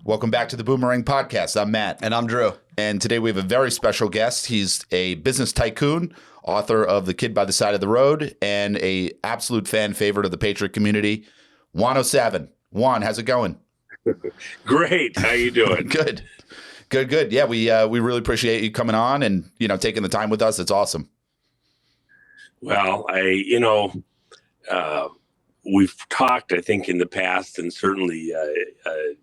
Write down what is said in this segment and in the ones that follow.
Welcome back to the Boomerang podcast. I'm Matt. And I'm Drew. And today we have a very special guest. He's a business tycoon, author of The Kid by the Side of the Road, and a absolute fan favorite of the Patriot community, Juan Savin. Juan, how's it going? Great. How you doing? Good. Yeah, we really appreciate you coming on and, taking the time with us. It's awesome. Well, we've talked, I think, in the past, and certainly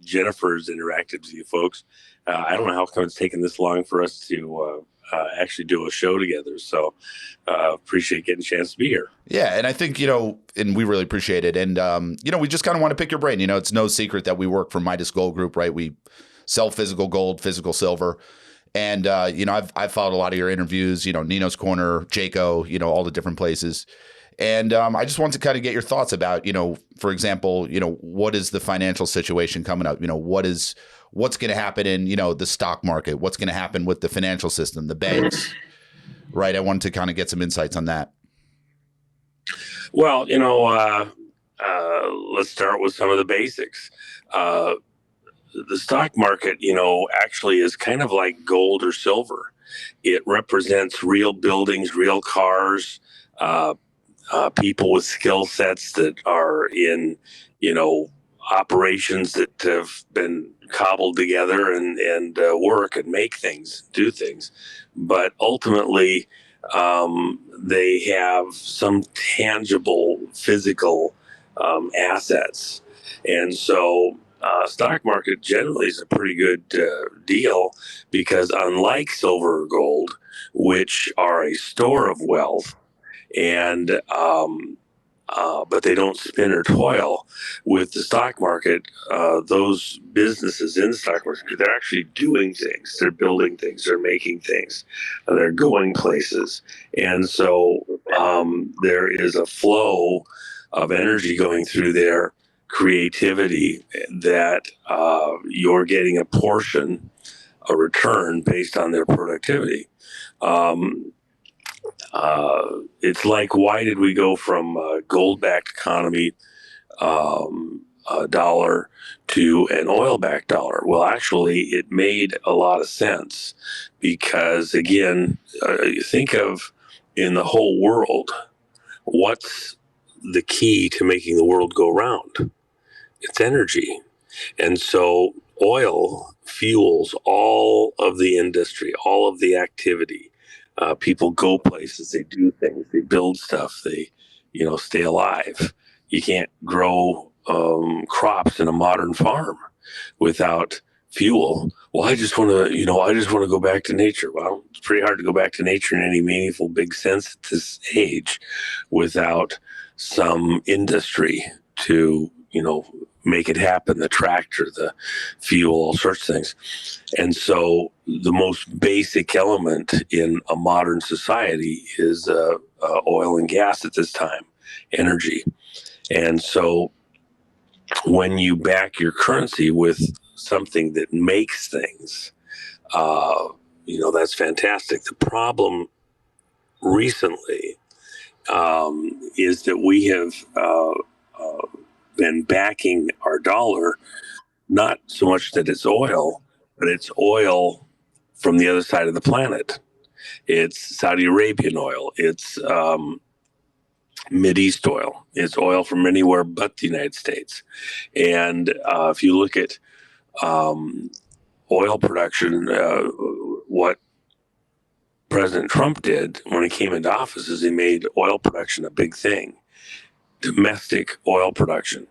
Jennifer's interacted with you folks. I don't know how come it's taken this long for us to actually do a show together. So appreciate getting a chance to be here. Yeah, and I think, and we really appreciate it. And, we just kind of want to pick your brain. It's no secret that we work for Midas Gold Group, right? We sell physical gold, physical silver. And, I've followed a lot of your interviews, Nino's Corner, Jayco, all the different places. And I just want to kind of get your thoughts about, for example, what is the financial situation coming up? What's going to happen in, the stock market? What's going to happen with the financial system, the banks, right? I wanted to kind of get some insights on that. Well, let's start with some of the basics. The stock market, actually is kind of like gold or silver. It represents real buildings, real cars, people with skill sets that are in, operations that have been cobbled together and work and make things, do things. But ultimately, they have some tangible physical assets. And so stock market generally is a pretty good deal because unlike silver or gold, which are a store of wealth, and but they don't spin or toil. With the stock market, those businesses in the stock market, they're actually doing things. They're building things. They're making things. They're going places. And so there is a flow of energy going through their creativity that you're getting a portion, a return based on their productivity. It's like, why did we go from a gold-backed economy dollar to an oil-backed dollar? Well, actually, it made a lot of sense because, again, you think of in the whole world, what's the key to making the world go round? It's energy. And so oil fuels all of the industry, all of the activity. People go places, they do things, they build stuff, they, stay alive. You can't grow crops in a modern farm without fuel. Well, I just want to go back to nature. Well, it's pretty hard to go back to nature in any meaningful, big sense at this age without some industry to, make it happen, the tractor, the fuel, all sorts of things. And so the most basic element in a modern society is oil and gas at this time, energy. And so when you back your currency with something that makes things, that's fantastic. The problem recently is that we have been backing our dollar, not so much that it's oil, but it's oil from the other side of the planet. It's Saudi Arabian oil. It's Mideast oil. It's oil from anywhere but the United States. And if you look at oil production, what President Trump did when he came into office is he made oil production a big thing. Domestic oil production.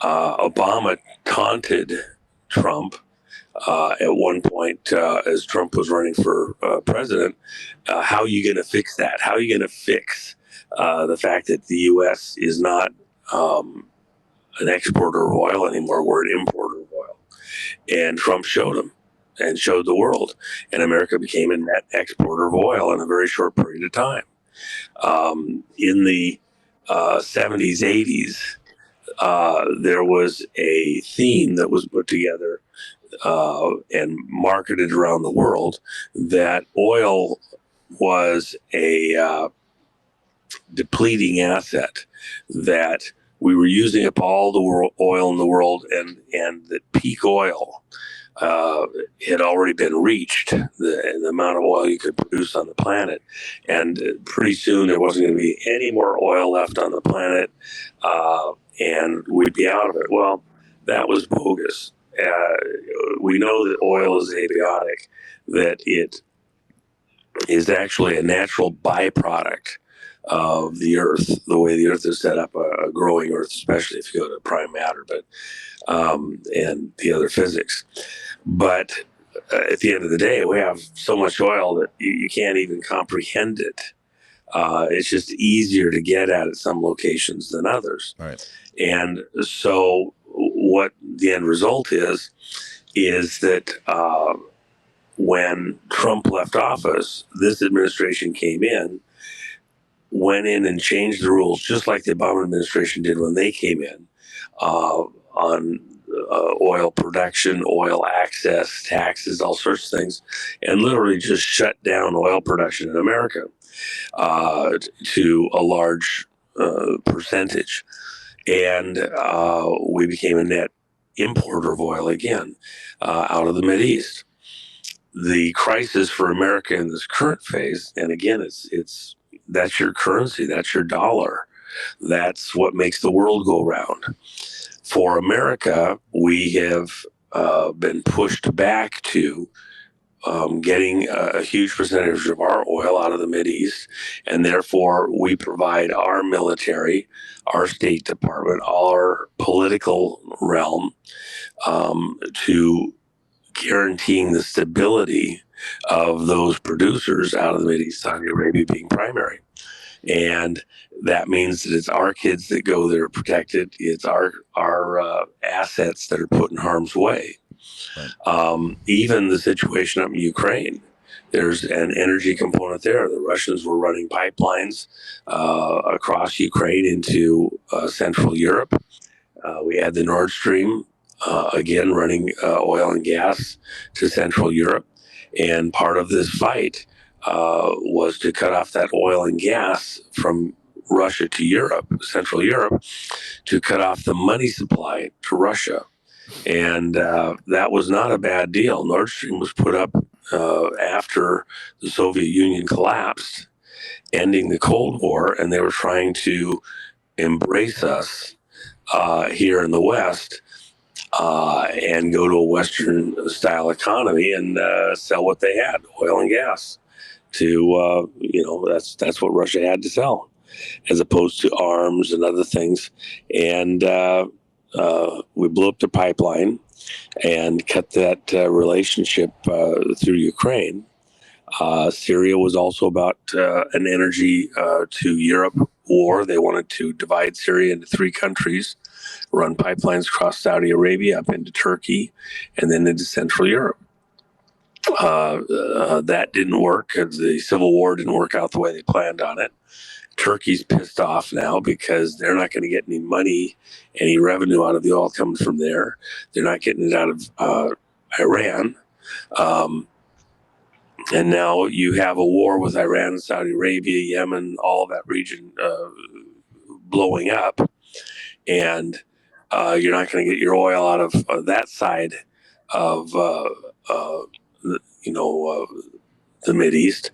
Obama taunted Trump at one point as Trump was running for president. How are you going to fix that? How are you going to fix the fact that the U.S. is not an exporter of oil anymore? We're an importer of oil. And Trump showed him and showed the world. And America became a net exporter of oil in a very short period of time. In the 70s, 80s, there was a theme that was put together and marketed around the world that oil was a depleting asset that we were using up all the oil in the world, and the peak oil had already been reached, the amount of oil you could produce on the planet. And pretty soon there wasn't going to be any more oil left on the planet, and we'd be out of it. Well, that was bogus. We know that oil is abiotic, that it is actually a natural byproduct of the earth, the way the earth is set up, a growing earth, especially if you go to prime matter, but and the other physics. But at the end of the day, we have so much oil that you can't even comprehend it. It's just easier to get at some locations than others. Right. And so what the end result is that when Trump left office, this administration came in, went in and changed the rules, just like the Obama administration did when they came in, on oil production, oil access, taxes, all sorts of things, and literally just shut down oil production in America to a large percentage. And we became a net importer of oil again out of the Mideast. The crisis for America in this current phase, and again, it's that's your currency, that's your dollar, that's what makes the world go round. For America, we have been pushed back to getting a huge percentage of our oil out of the Mideast, and therefore we provide our military, our State Department, our political realm to guaranteeing the stability of those producers out of the Mideast, Saudi Arabia being primary. And that means that it's our kids that go there protected. It's our assets that are put in harm's way. Right. Even the situation up in Ukraine, there's an energy component there. The Russians were running pipelines across Ukraine into Central Europe. We had the Nord Stream, again, running oil and gas to Central Europe. And part of this fight was to cut off that oil and gas from Russia to Europe, Central Europe, to cut off the money supply to Russia. And that was not a bad deal. Nord Stream was put up after the Soviet Union collapsed, ending the Cold War, and they were trying to embrace us here in the West and go to a Western-style economy and sell what they had, oil and gas. That's what Russia had to sell, as opposed to arms and other things. And we blew up the pipeline and cut that relationship through Ukraine. Syria was also about an energy to Europe war. They wanted to divide Syria into 3 countries, run pipelines across Saudi Arabia up into Turkey, and then into Central Europe. That didn't work. The civil war didn't work out the way they planned on it. Turkey's pissed off now because they're not going to get any money, any revenue out of the oil coming from there. They're not getting it out of Iran. And now you have a war with Iran, Saudi Arabia, Yemen, all of that region blowing up. And you're not going to get your oil out of that side of the Mideast.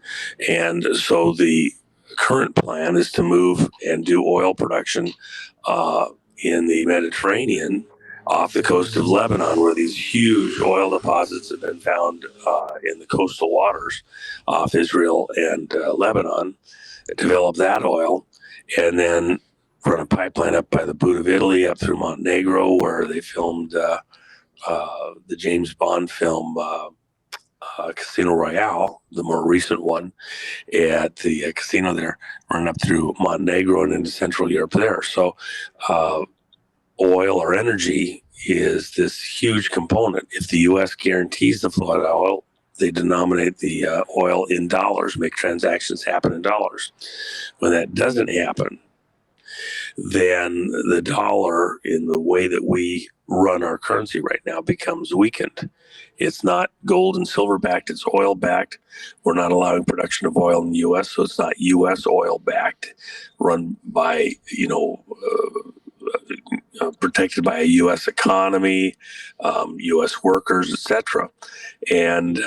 And so the current plan is to move and do oil production in the Mediterranean off the coast of Lebanon, where these huge oil deposits have been found in the coastal waters off Israel and Lebanon. Develop that oil, and then run a pipeline up by the boot of Italy up through Montenegro, where they filmed the James Bond film Casino Royale, the more recent one, at the casino there, run up through Montenegro and into Central Europe there. So oil or energy is this huge component. If the U.S. guarantees the flow of oil, they denominate the oil in dollars, make transactions happen in dollars. When that doesn't happen, then the dollar, in the way that we run our currency right now, becomes weakened. It's not gold and silver backed, it's oil backed. We're not allowing production of oil in the U.S., so it's not U.S. oil backed, run by, protected by a U.S. economy, U.S. workers, etc. And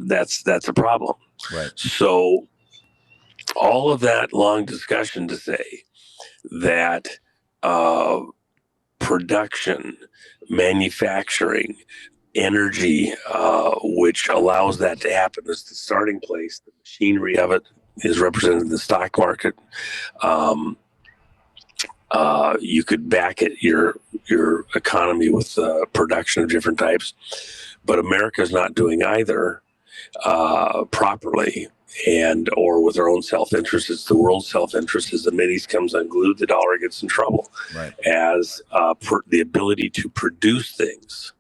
that's a problem. Right. So all of that long discussion to say that production, manufacturing, energy, which allows that to happen, is the starting place. The machinery of it is represented in the stock market. You could back it, your economy with production of different types, but America's not doing either properly, and or with our own self-interest. It's the world's self-interest. As the Mideast comes unglued, the dollar gets in trouble. Right. As the ability to produce things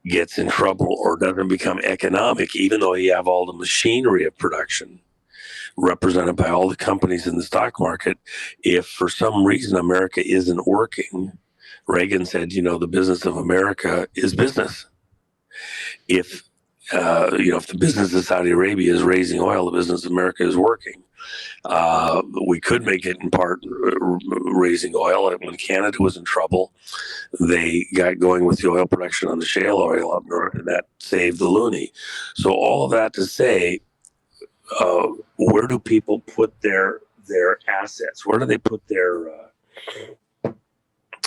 gets in trouble or doesn't become economic, even though you have all the machinery of production represented by all the companies in the stock market. If for some reason America isn't working, Reagan said, the business of America is business. If if the business of Saudi Arabia is raising oil, the business of America is working. We could make it in part raising oil. When Canada was in trouble, they got going with the oil production on the shale oil up north, and that saved the loonie. So all of that to say, where do people put their assets? Where do they put their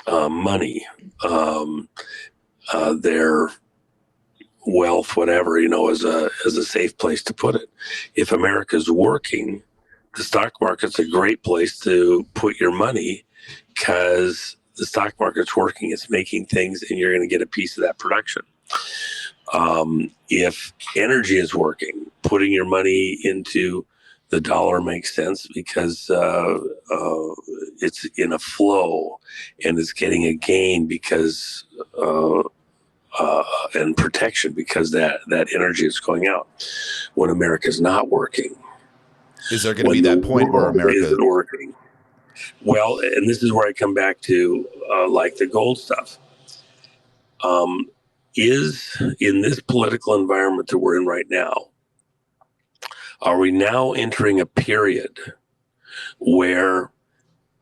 money, their wealth, whatever, as a safe place to put it? If America's working, the stock market's a great place to put your money, because the stock market's working, it's making things, and you're going to get a piece of that production. If energy is working, putting your money into the dollar makes sense, because it's in a flow and it's getting a gain because and protection, because that energy is going out. When America's not working, is there going to be that point where America isn't working? Well, and this is where I come back to like the gold stuff. Is in this political environment that we're in right now, are we now entering a period where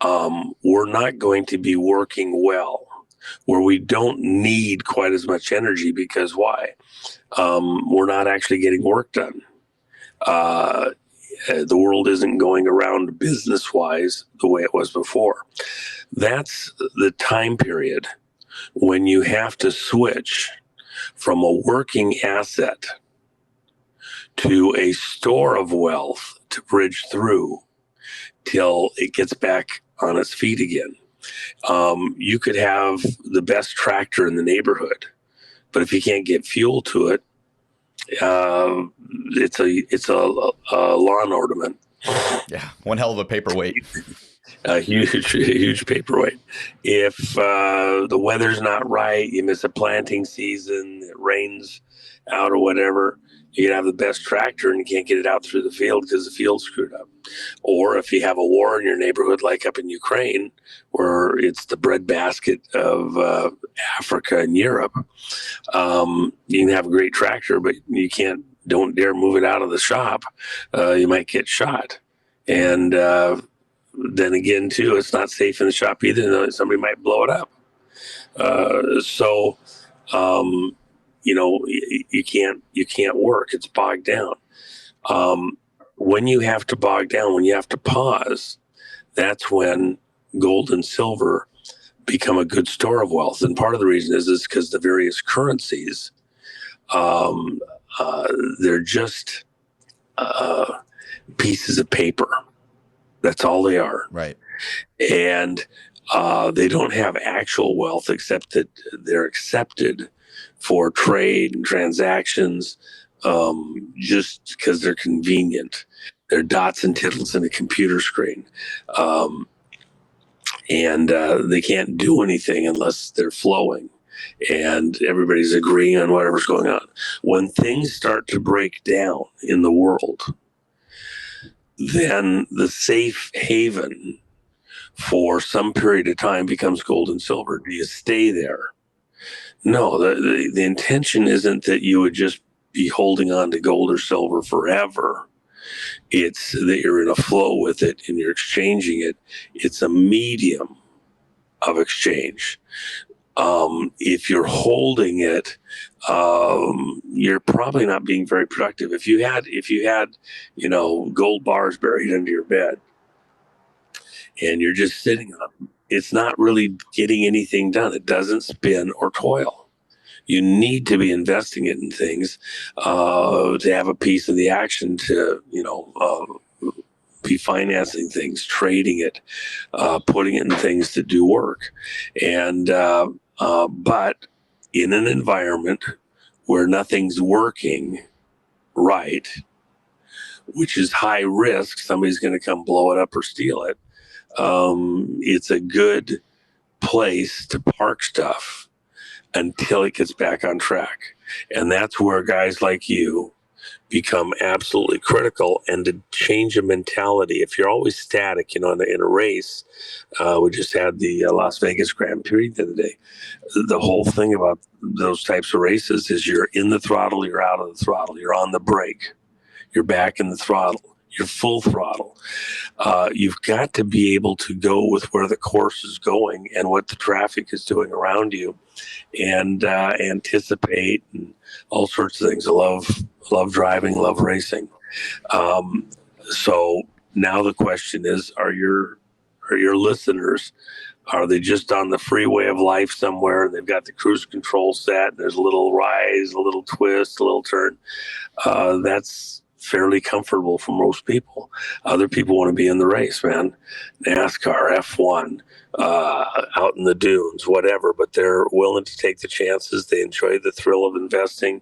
we're not going to be working well, where we don't need quite as much energy? Because why? We're not actually getting work done. The world isn't going around business-wise the way it was before. That's the time period when you have to switch from a working asset to a store of wealth to bridge through till it gets back on its feet again. You could have the best tractor in the neighborhood, but if you can't get fuel to it, it's a lawn ornament. Yeah, one hell of a paperweight. A huge paperweight. If the weather's not right, you miss a planting season, it rains out or whatever, you can have the best tractor and you can't get it out through the field because the field's screwed up. Or if you have a war in your neighborhood, like up in Ukraine, where it's the breadbasket of Africa and Europe, you can have a great tractor, but don't dare move it out of the shop. You might get shot. And then again, too, it's not safe in the shop either. Somebody might blow it up. You can't work. It's bogged down. When you have to bog down, when you have to pause, that's when gold and silver become a good store of wealth. And part of the reason is because the various currencies, they're just pieces of paper. That's all they are. Right. And they don't have actual wealth, except that they're accepted for trade and transactions just because they're convenient. They're dots and tittles in a computer screen. And they can't do anything unless they're flowing. And everybody's agreeing on whatever's going on. When things start to break down in the world, then the safe haven for some period of time becomes gold and silver. Do you stay there? No, the intention isn't that you would just be holding on to gold or silver forever. It's that you're in a flow with it and you're exchanging it. It's a medium of exchange. If you're holding it, you're probably not being very productive. If you had, gold bars buried under your bed and you're just sitting on them, it's not really getting anything done. It doesn't spin or toil. You need to be investing it in things to have a piece of the action, to be financing things, trading it, putting it in things to do work. And but in an environment where nothing's working right, which is high risk, somebody's going to come blow it up or steal it. It's a good place to park stuff until it gets back on track. And that's where guys like you become absolutely critical, and to change a mentality. If you're always static, in a race, we just had the Las Vegas Grand Prix the other day. The whole thing about those types of races is you're in the throttle, you're out of the throttle, you're on the brake, you're back in the throttle, you're full throttle. You've got to be able to go with where the course is going and what the traffic is doing around you, and anticipate and all sorts of things. I love driving, love racing. So now the question is, are your listeners, are they just on the freeway of life somewhere and they've got the cruise control set and there's a little rise, a little twist, a little turn? That's fairly comfortable for most people. Other people want to be in the race, man. NASCAR, F1, out in the dunes, whatever, but they're willing to take the chances. They enjoy the thrill of investing.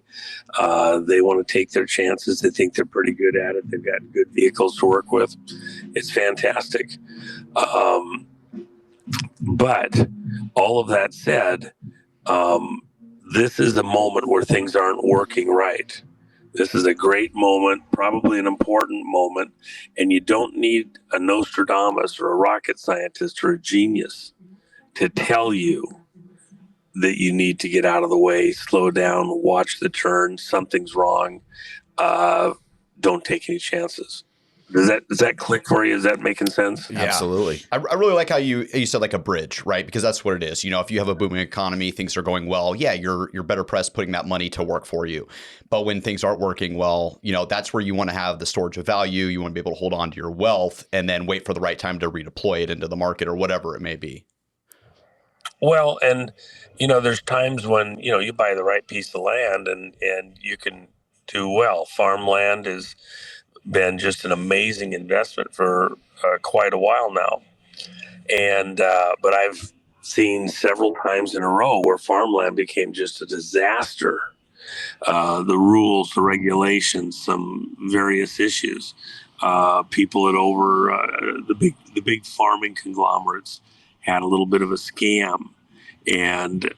They want to take their chances. They think they're pretty good at it. They've got good vehicles to work with. It's fantastic. But all of that said, this is a moment where things aren't working right. This is a great moment, probably an important moment, and you don't need a Nostradamus or a rocket scientist or a genius to tell you that you need to get out of the way, slow down, watch the turn, something's wrong. Don't take any chances. Does that click for you? Is that making sense? Yeah. Absolutely. I really like how you said like a bridge, right? Because that's what it is. If you have a booming economy, things are going well. Yeah, you're better pressed putting that money to work for you. But when things aren't working well, that's where you want to have the storage of value. You want to be able to hold on to your wealth and then wait for the right time to redeploy it into the market or whatever it may be. Well, and there's times when you buy the right piece of land and you can do well. Farmland has been just an amazing investment for quite a while now, and but I've seen several times in a row where farmland became just a disaster. The rules, the regulations, some various issues. People the big farming conglomerates had a little bit of a scam, and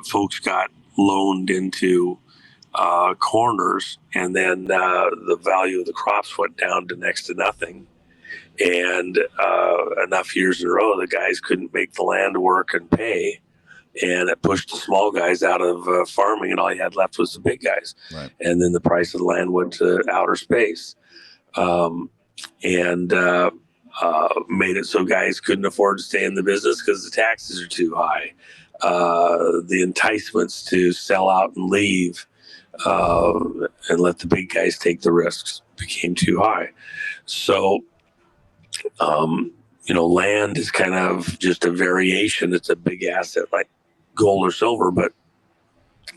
folks got loaned into corners, and then the value of the crops went down to next to nothing. And enough years in a row, the guys couldn't make the land work and pay, and it pushed the small guys out of farming, and all you had left was the big guys. Right. And then the price of the land went to outer space, and made it so guys couldn't afford to stay in the business because the taxes are too high. The enticements to sell out and leave and let the big guys take the risks became too high. So, land is kind of just a variation. It's a big asset like gold or silver, but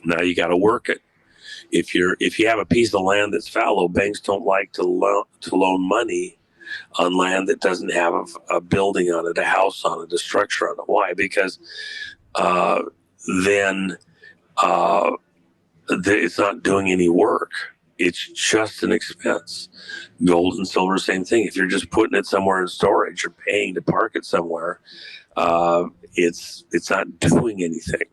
now you got to work it. If you have a piece of land that's fallow, banks don't like to loan money on land that doesn't have a building on it, a house on it, a structure on it. Why? Because then it's not doing any work. It's just an expense. Gold and silver, same thing. If you're just putting it somewhere in storage or paying to park it somewhere, it's not doing anything.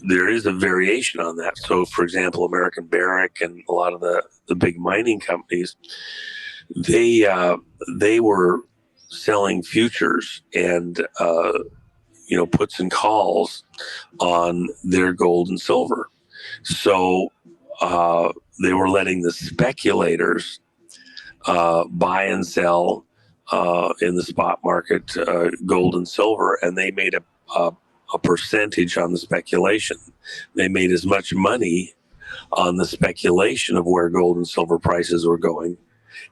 There is a variation on that. So, for example, American Barrick and a lot of the big mining companies, they were selling futures and puts and calls on their gold and silver. So they were letting the speculators buy and sell in the spot market, gold and silver, and they made a percentage on the speculation. They made as much money on the speculation of where gold and silver prices were going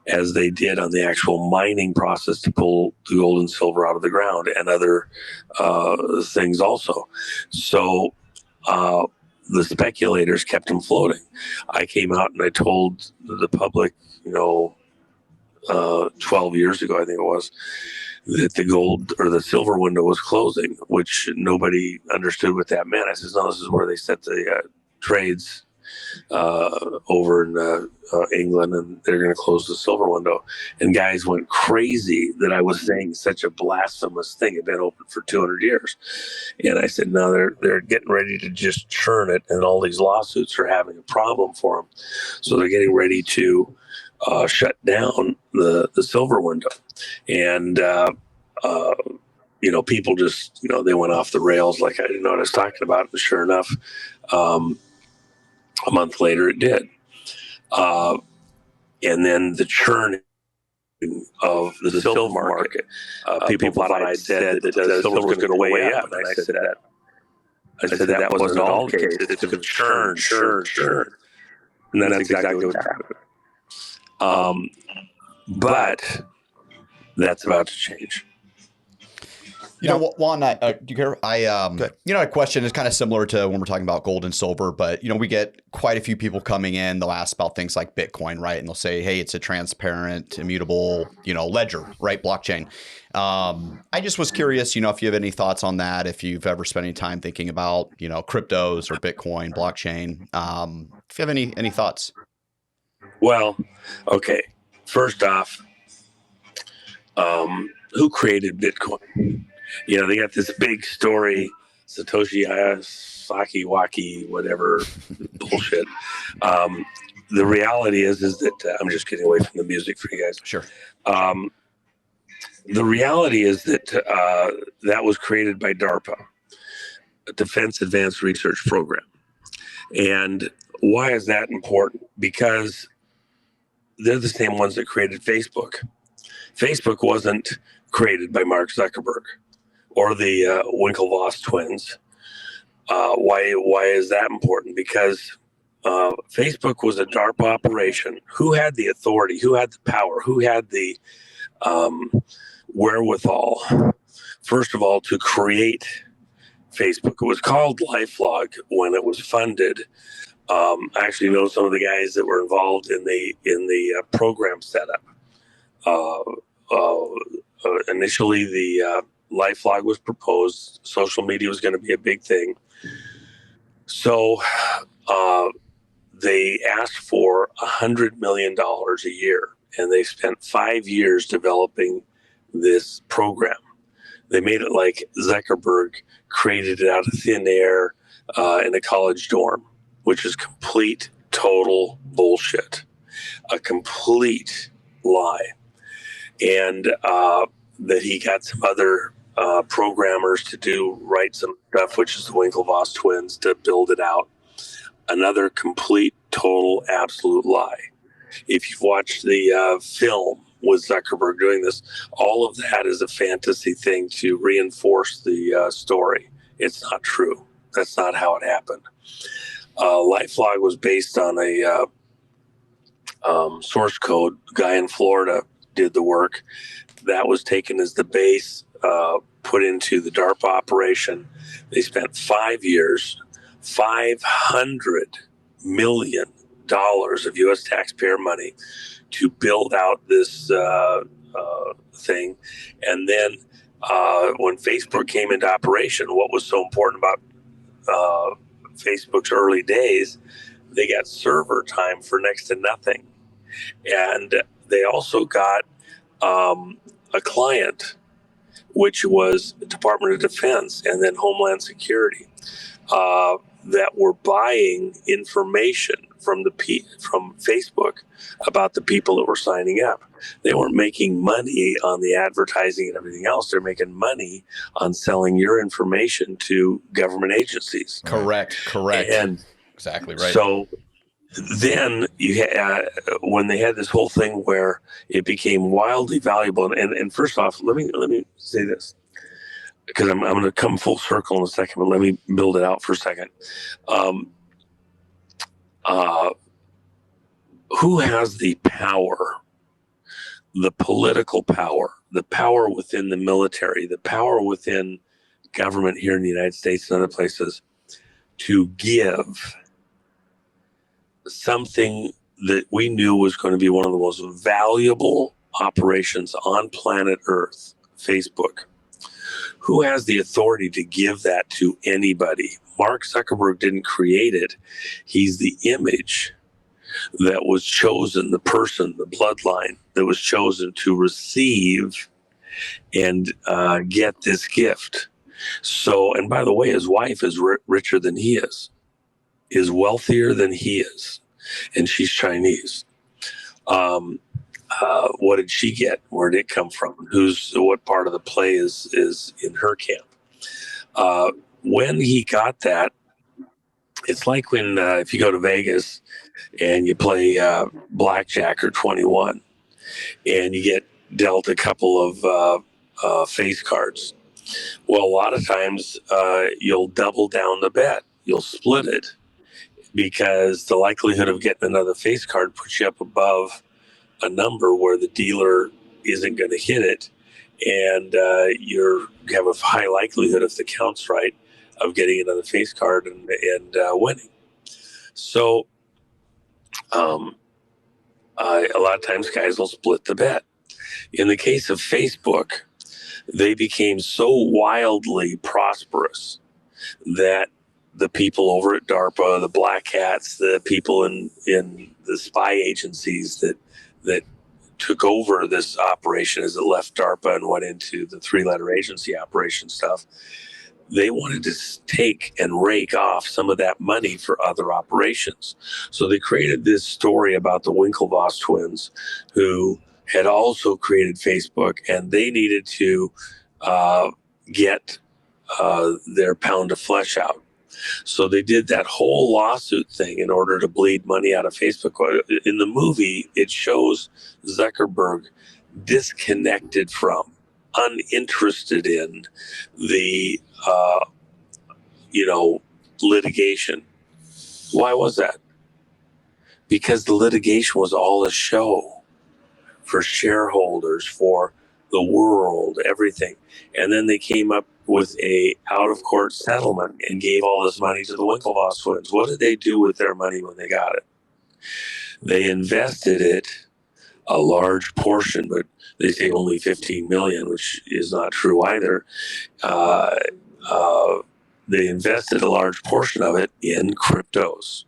as they did on the actual mining process to pull the gold and silver out of the ground, and other things also. So the speculators kept them floating. I came out and I told the public, 12 years ago, I think it was, that the gold or the silver window was closing, which nobody understood what that meant. I said, no, this is where they set the trades over in England, and they're going to close the silver window. And guys went crazy that I was saying such a blasphemous thing. It had been open for 200 years. And I said, no, they're getting ready to just churn it, and all these lawsuits are having a problem for them. So they're getting ready to shut down the silver window. And, people just, they went off the rails like I didn't know what I was talking about. And sure enough, a month later it did. And then the churn of the silver market. People thought I said that the silver was going to go way up. And I said that wasn't all the case. It's going to churn. And that's exactly what's happening. But that's about to change. Juan, do you care? A question is kind of similar to when we're talking about gold and silver, but, we get quite a few people coming in. They'll ask about things like Bitcoin, right? And they'll say, hey, it's a transparent, immutable, ledger, right? Blockchain. I just was curious, if you have any thoughts on that, if you've ever spent any time thinking about, cryptos or Bitcoin, blockchain, if you have any thoughts. Well, okay. First off, who created Bitcoin? They got this big story, Satoshi Saki whatever bullshit. The reality is that I'm just getting away from the music for you guys. Sure. The reality is that that was created by DARPA, a Defense Advanced Research Program. And why is that important? Because they're the same ones that created Facebook. Facebook wasn't created by Mark Zuckerberg or the Winklevoss twins. Why is that important? Because Facebook was a DARPA operation. Who had the authority? Who had the power? Who had the wherewithal, first of all, to create Facebook? It was called LifeLog when it was funded. I actually know some of the guys that were involved in the program setup. Initially, the LifeLog was proposed. Social media was going to be a big thing. So they asked for $100 million a year, and they spent 5 years developing this program. They made it like Zuckerberg created it out of thin air in a college dorm, which is complete, total bullshit, a complete lie. And that he got some other programmers to write some stuff, which is the Winklevoss twins, to build it out. Another complete, total, absolute lie. If you've watched the film with Zuckerberg doing this, all of that is a fantasy thing to reinforce the story. It's not true. That's not how it happened. LifeLog was based on a source code. A guy in Florida did the work. That was taken as the base, put into the DARPA operation. They spent 5 years, $500 million of U.S. taxpayer money to build out this thing. And then when Facebook came into operation, what was so important about Facebook's early days, they got server time for next to nothing. And they also got a client, which was the Department of Defense and then Homeland Security, that were buying information from Facebook about the people that were signing up. They weren't making money on the advertising and everything else. They're making money on selling your information to government agencies. Correct. And exactly right. So then when they had this whole thing where it became wildly valuable, and first off, let me say this, because I'm going to come full circle in a second, but let me build it out for a second. Who has the power, the political power, the power within the military, the power within government here in the United States and other places to give something that we knew was going to be one of the most valuable operations on planet Earth, Facebook? Who has the authority to give that to anybody? Mark Zuckerberg didn't create it. He's the image that was chosen, the person, the bloodline that was chosen to receive and get this gift. So, and by the way, his wife is richer than he is wealthier than he is, and she's Chinese. What did she get? Where did it come from? What part of the play is in her camp? When he got that, it's like when if you go to Vegas and you play blackjack or 21, and you get dealt a couple of face cards. Well, a lot of times you'll double down the bet. You'll split it, because the likelihood of getting another face card puts you up above a number where the dealer isn't going to hit it, and you have a high likelihood, if the count's right, of getting another face card and winning. So a lot of times guys will split the bet. In the case of Facebook, they became so wildly prosperous that the people over at DARPA, the black hats, the people in the spy agencies that took over this operation as it left DARPA and went into the three-letter agency operation stuff, they wanted to take and rake off some of that money for other operations. So they created this story about the Winklevoss twins, who had also created Facebook, and they needed to get their pound of flesh out. So they did that whole lawsuit thing in order to bleed money out of Facebook. In the movie, it shows Zuckerberg disconnected from, uninterested in the litigation. Why was that? Because the litigation was all a show for shareholders, for the world, everything. And then they came up with a out-of-court settlement and gave all this money to the Winklevoss twins. What did they do with their money when they got it? They invested it, a large portion, but they say only 15 million, which is not true either. They invested a large portion of it in cryptos.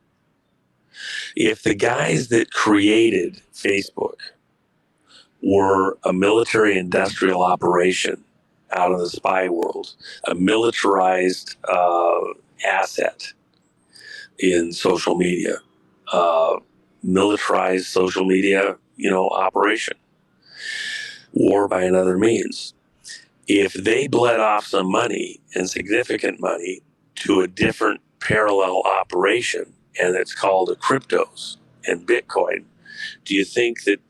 If the guys that created Facebook were a military industrial operation out of the spy world, a militarized asset in social media, militarized social media, operation, war by another means. If they bled off some money, and significant money, to a different parallel operation, and it's called a cryptos and Bitcoin, do you think that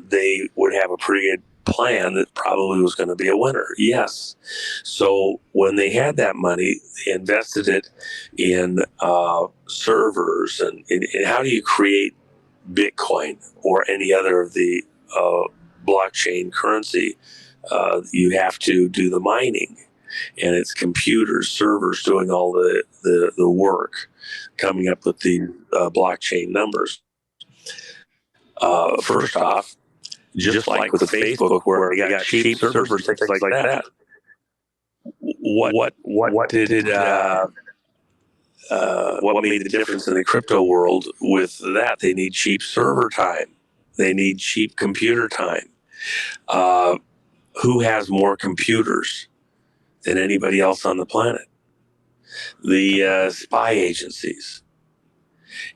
they would have a pretty good plan that probably was going to be a winner? Yes. So when they had that money, they invested it in servers, and how do you create Bitcoin or any other of the blockchain currency? You have to do the mining, and it's computers, servers doing all the work, coming up with the blockchain numbers. First off, just like with Facebook, where you got cheap servers, things like that. What made the difference in the crypto world with that? They need cheap server time. They need cheap computer time. Who has more computers than anybody else on the planet? The spy agencies.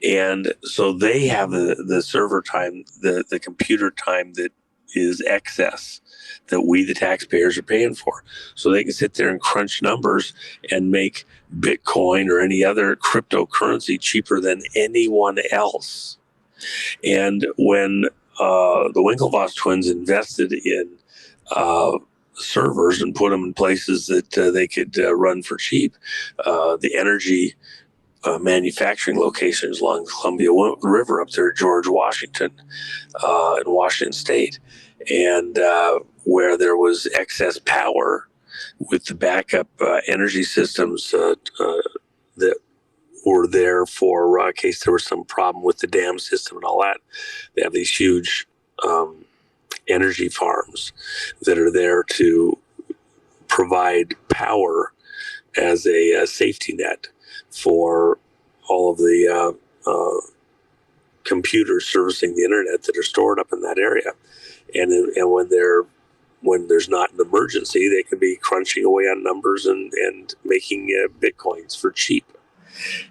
And so they have the server time, the computer time that is excess that we, the taxpayers, are paying for. So they can sit there and crunch numbers and make Bitcoin or any other cryptocurrency cheaper than anyone else. And when the Winklevoss twins invested in servers and put them in places that they could run for cheap, the energy manufacturing locations along the Columbia River up there, George Washington, in Washington State, and where there was excess power with the backup energy systems that were there for in case there was some problem with the dam system and all that. They have these huge energy farms that are there to provide power as a safety net for all of the computers servicing the internet that are stored up in that area. And when there's not an emergency, they can be crunching away on numbers and making Bitcoins for cheap.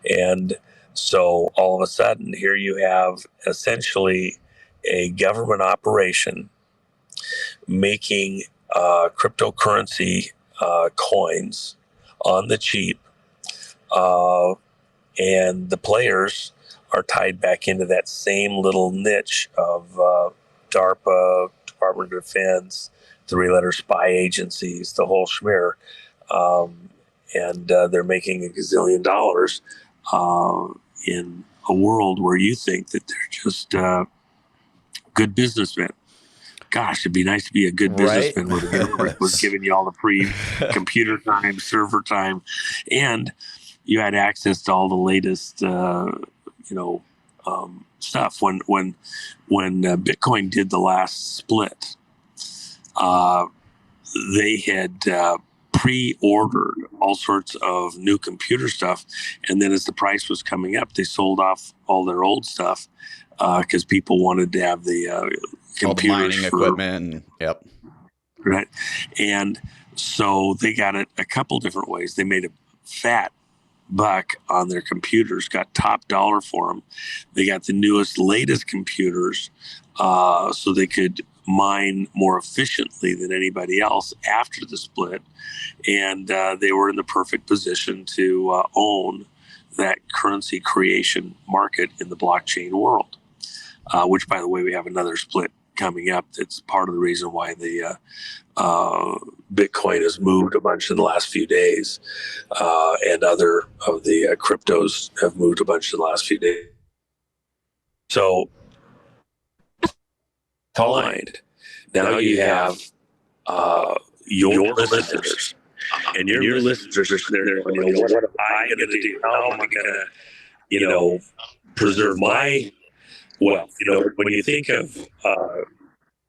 And so all of a sudden, here you have essentially a government operation making cryptocurrency coins on the cheap, and the players are tied back into that same little niche of DARPA, Department of Defense, three-letter spy agencies, the whole schmear, and they're making $1 gazillion in a world where you think that they're just good businessmen. Gosh, it'd be nice to be a good businessman where the government was giving you all the free computer time, server time, and you had access to all the latest, stuff. When Bitcoin did the last split, they had pre-ordered all sorts of new computer stuff, and then as the price was coming up, they sold off all their old stuff because people wanted to have the computers, all the mining equipment. Yep. Right. And so they got it a couple different ways. They made a fat buck on their computers, got top dollar for them. They got the newest, latest computers so they could mine more efficiently than anybody else after the split. And they were in the perfect position to own that currency creation market in the blockchain world, which, by the way, we have another split coming up. That's part of the reason why the Bitcoin has moved a bunch in the last few days, and other of the cryptos have moved a bunch in the last few days. So, aligned. Now you have your listeners, and your listeners are sitting there going, what am I going to do? How am I going to, preserve my wealth? When you think of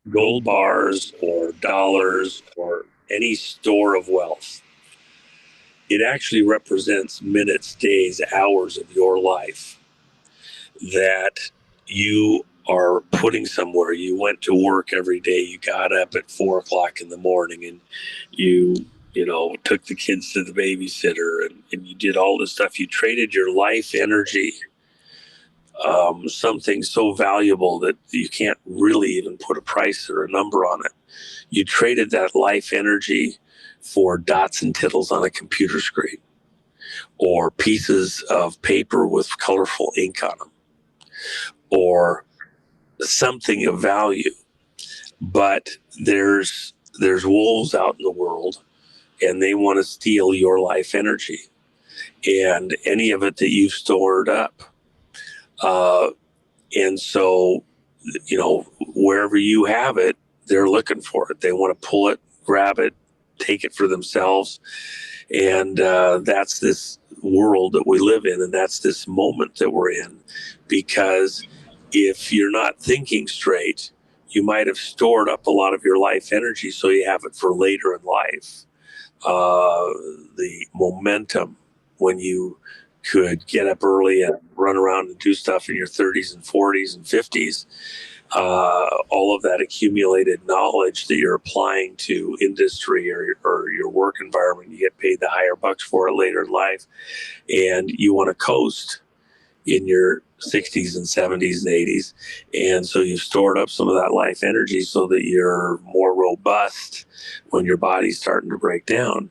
gold bars or dollars or any store of wealth, it actually represents minutes, days, hours of your life that you are putting somewhere. You went to work every day. You got up at 4:00 in the morning, and you took the kids to the babysitter, and you did all this stuff. You traded your life energy, something so valuable that you can't really even put a price or a number on it. You traded that life energy for dots and tittles on a computer screen, or pieces of paper with colorful ink on them, or something of value. But there's wolves out in the world, and they want to steal your life energy and any of it that you've stored up. And so, wherever you have it, they're looking for it. They want to pull it, grab it, take it for themselves. And that's this world that we live in, and that's this moment that we're in. Because if you're not thinking straight, you might have stored up a lot of your life energy so you have it for later in life. The momentum when you could get up early and run around and do stuff in your 30s and 40s and 50s, all of that accumulated knowledge that you're applying to industry or your work environment, you get paid the higher bucks for it later in life, and you want to coast in your 60s and 70s and 80s. And so you've stored up some of that life energy so that you're more robust when your body's starting to break down.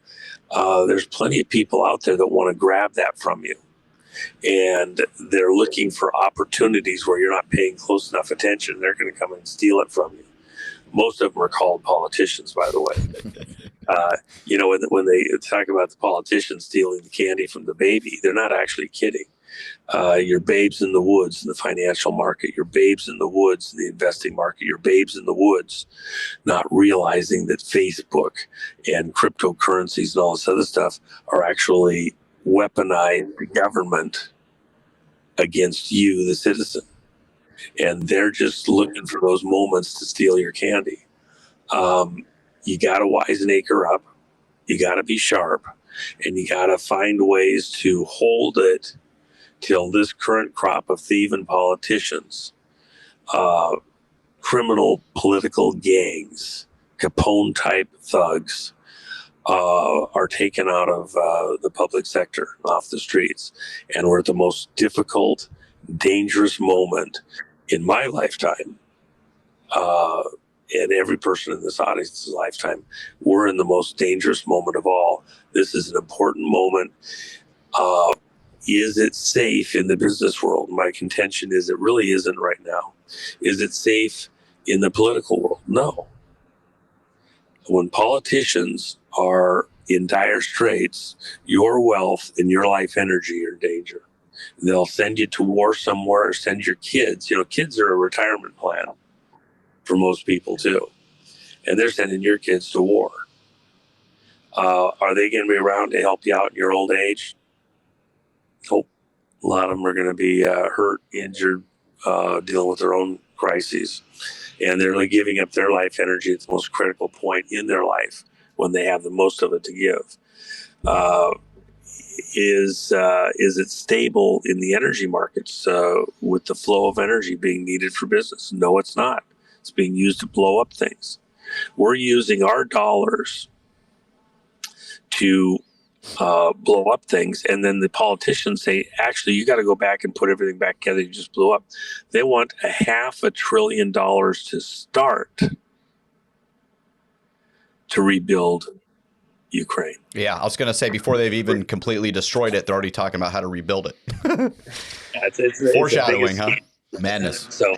There's plenty of people out there that want to grab that from you. And they're looking for opportunities where you're not paying close enough attention. They're going to come and steal it from you. Most of them are called politicians, by the way. When they talk about the politicians stealing the candy from the baby, they're not actually kidding. Your babes in the woods in the financial market, your babes in the woods in the investing market, your babes in the woods not realizing that Facebook and cryptocurrencies and all this other stuff are actually weaponized the government against you, the citizen. And they're just looking for those moments to steal your candy. You got to wisenacre up. You got to be sharp. And you got to find ways to hold it till this current crop of thieving politicians, criminal political gangs, Capone-type thugs, are taken out of the public sector, off the streets. And we're at the most difficult, dangerous moment in my lifetime, and every person in this audience's lifetime. We're in the most dangerous moment of all. This is an important moment. Is it safe in the business world? My contention is it really isn't right now. Is it safe in the political world? No. When politicians are in dire straits, your wealth and your life energy are in danger. They'll send you to war somewhere, or send your kids. Kids are a retirement plan for most people too. And they're sending your kids to war. Are they going to be around to help you out in your old age? Nope. A lot of them are going to be hurt, injured, dealing with their own crises. And they're really giving up their life energy at the most critical point in their life when they have the most of it to give. Is it stable in the energy markets with the flow of energy being needed for business? No, it's not. It's being used to blow up things. We're using our dollars to blow up things, and then the politicians say, actually, you got to go back and put everything back together you just blew up. They want $500 billion to start to rebuild Ukraine. Yeah, I was going to say, before they've even completely destroyed it, they're already talking about how to rebuild it. It's Foreshadowing, huh? Madness. So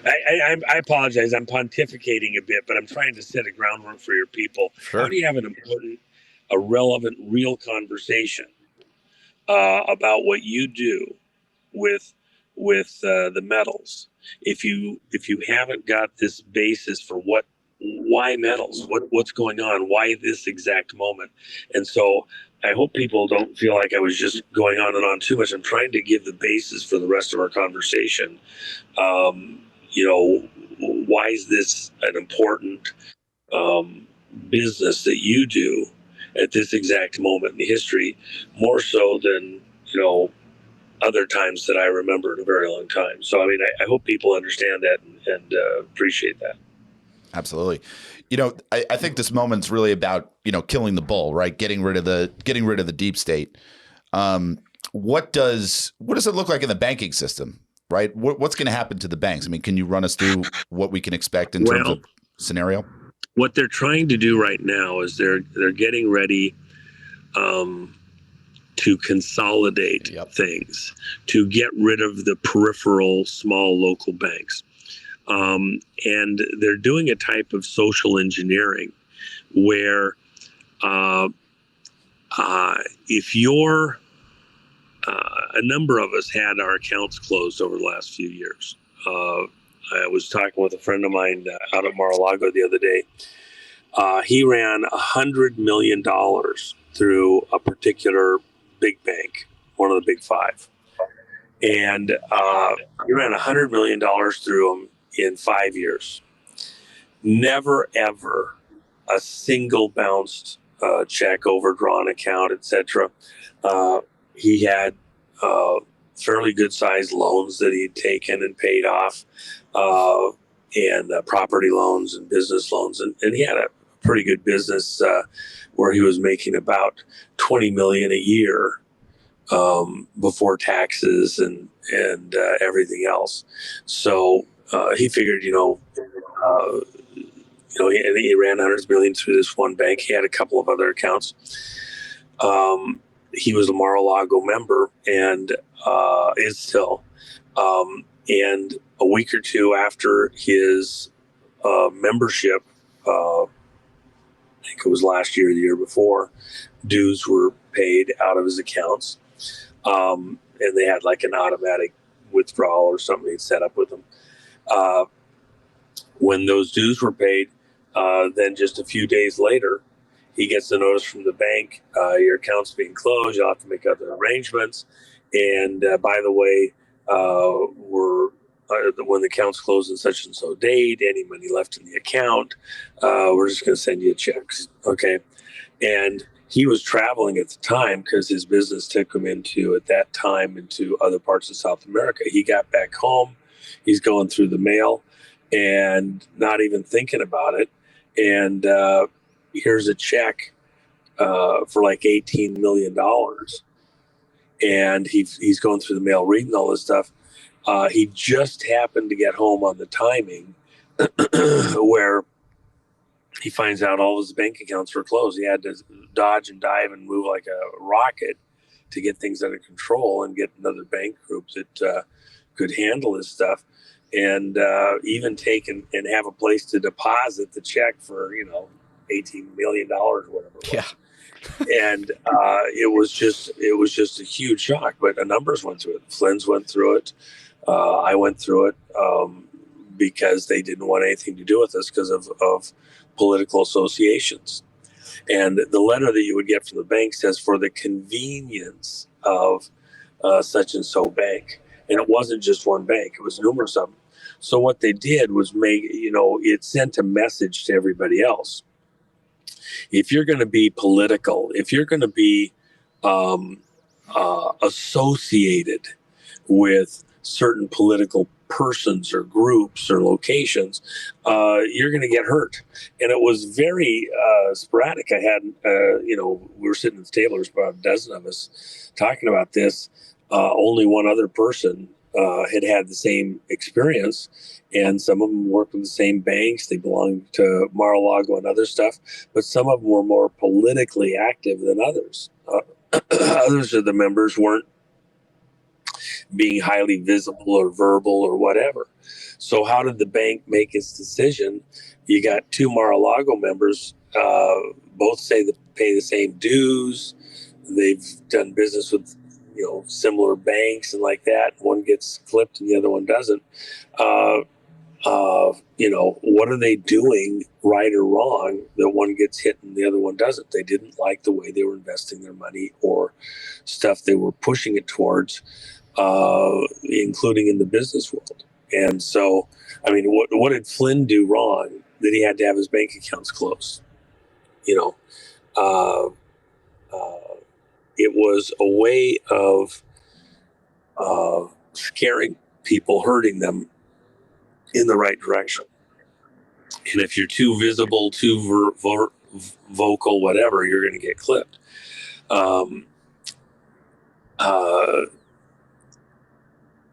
I apologize. I'm pontificating a bit, but I'm trying to set a groundwork for your people. Sure. How do you have an important, a relevant, real conversation about what you do with the metals if you haven't got this basis for why metals, what's going on, why this exact moment? And so I hope people don't feel like I was just going on and on too much. I'm trying to give the basis for the rest of our conversation. Why is this an important business that you do at this exact moment in history, more so than other times that I remember in a very long time? So I hope people understand that and appreciate that. Absolutely. I think this moment's really about, killing the bull, right? Getting rid of the deep state. What does it look like in the banking system, right? What's going to happen to the banks? Can you run us through what we can expect in terms of scenario? What they're trying to do right now is they're getting ready to consolidate things, to get rid of the peripheral small local banks. And they're doing a type of social engineering where if you're a number of us had our accounts closed over the last few years. I was talking with a friend of mine out at Mar-a-Lago the other day. He ran $100 million through a particular big bank, one of the big five. And he ran $100 million through them in 5 years. Never, ever a single bounced check, overdrawn account, etc. He had fairly good sized loans that he'd taken and paid off, and property loans and business loans. And he had a pretty good business where he was making about $20 million a year before taxes and everything else. So he figured, he ran hundreds of millions through this one bank. He had a couple of other accounts. He was a Mar-a-Lago member and is still. And a week or two after his membership, I think it was last year or the year before, dues were paid out of his accounts. And they had like an automatic withdrawal or something he'd set up with them. When those dues were paid, then just a few days later, he gets a notice from the bank, your account's being closed, you'll have to make other arrangements. And by the way, when the account's closed on such and so date, any money left in the account, we're just going to send you a check. Okay. And he was traveling at the time because his business took him into other parts of South America. He got back home. He's going through the mail and not even thinking about it. And here's a check for like $18 million. And he's going through the mail, reading all this stuff. He just happened to get home on the timing where he finds out all his bank accounts were closed. He had to dodge and dive and move like a rocket to get things under control and get another bank group that could handle this stuff, and even take and have a place to deposit the check for $18 million or whatever it was. Yeah. And it was just a huge shock. But the numbers went through it. Flynn's went through it. I went through it because they didn't want anything to do with us because of political associations. And the letter that you would get from the bank says, for the convenience of such and so bank. And it wasn't just one bank, it was numerous of them. So what they did was it sent a message to everybody else. If you're going to be political, if you're going to be associated with certain political persons or groups or locations, you're going to get hurt. And it was very sporadic. I had, we were sitting at the table, there's about a dozen of us talking about this. Only one other person had the same experience, and some of them worked with the same banks. They belonged to Mar-a-Lago and other stuff, but some of them were more politically active than others. Others of the members weren't being highly visible or verbal or whatever. So how did the bank make its decision? You got two Mar-a-Lago members, both say that pay the same dues. They've done business with similar banks and like that. One gets clipped and the other one doesn't. What are they doing right or wrong that one gets hit and the other one doesn't? They didn't like the way they were investing their money or stuff they were pushing it towards, including in the business world. And so, what did Flynn do wrong that he had to have his bank accounts closed? It was a way of scaring people, hurting them in the right direction. And if you're too visible, too vocal, whatever, you're going to get clipped.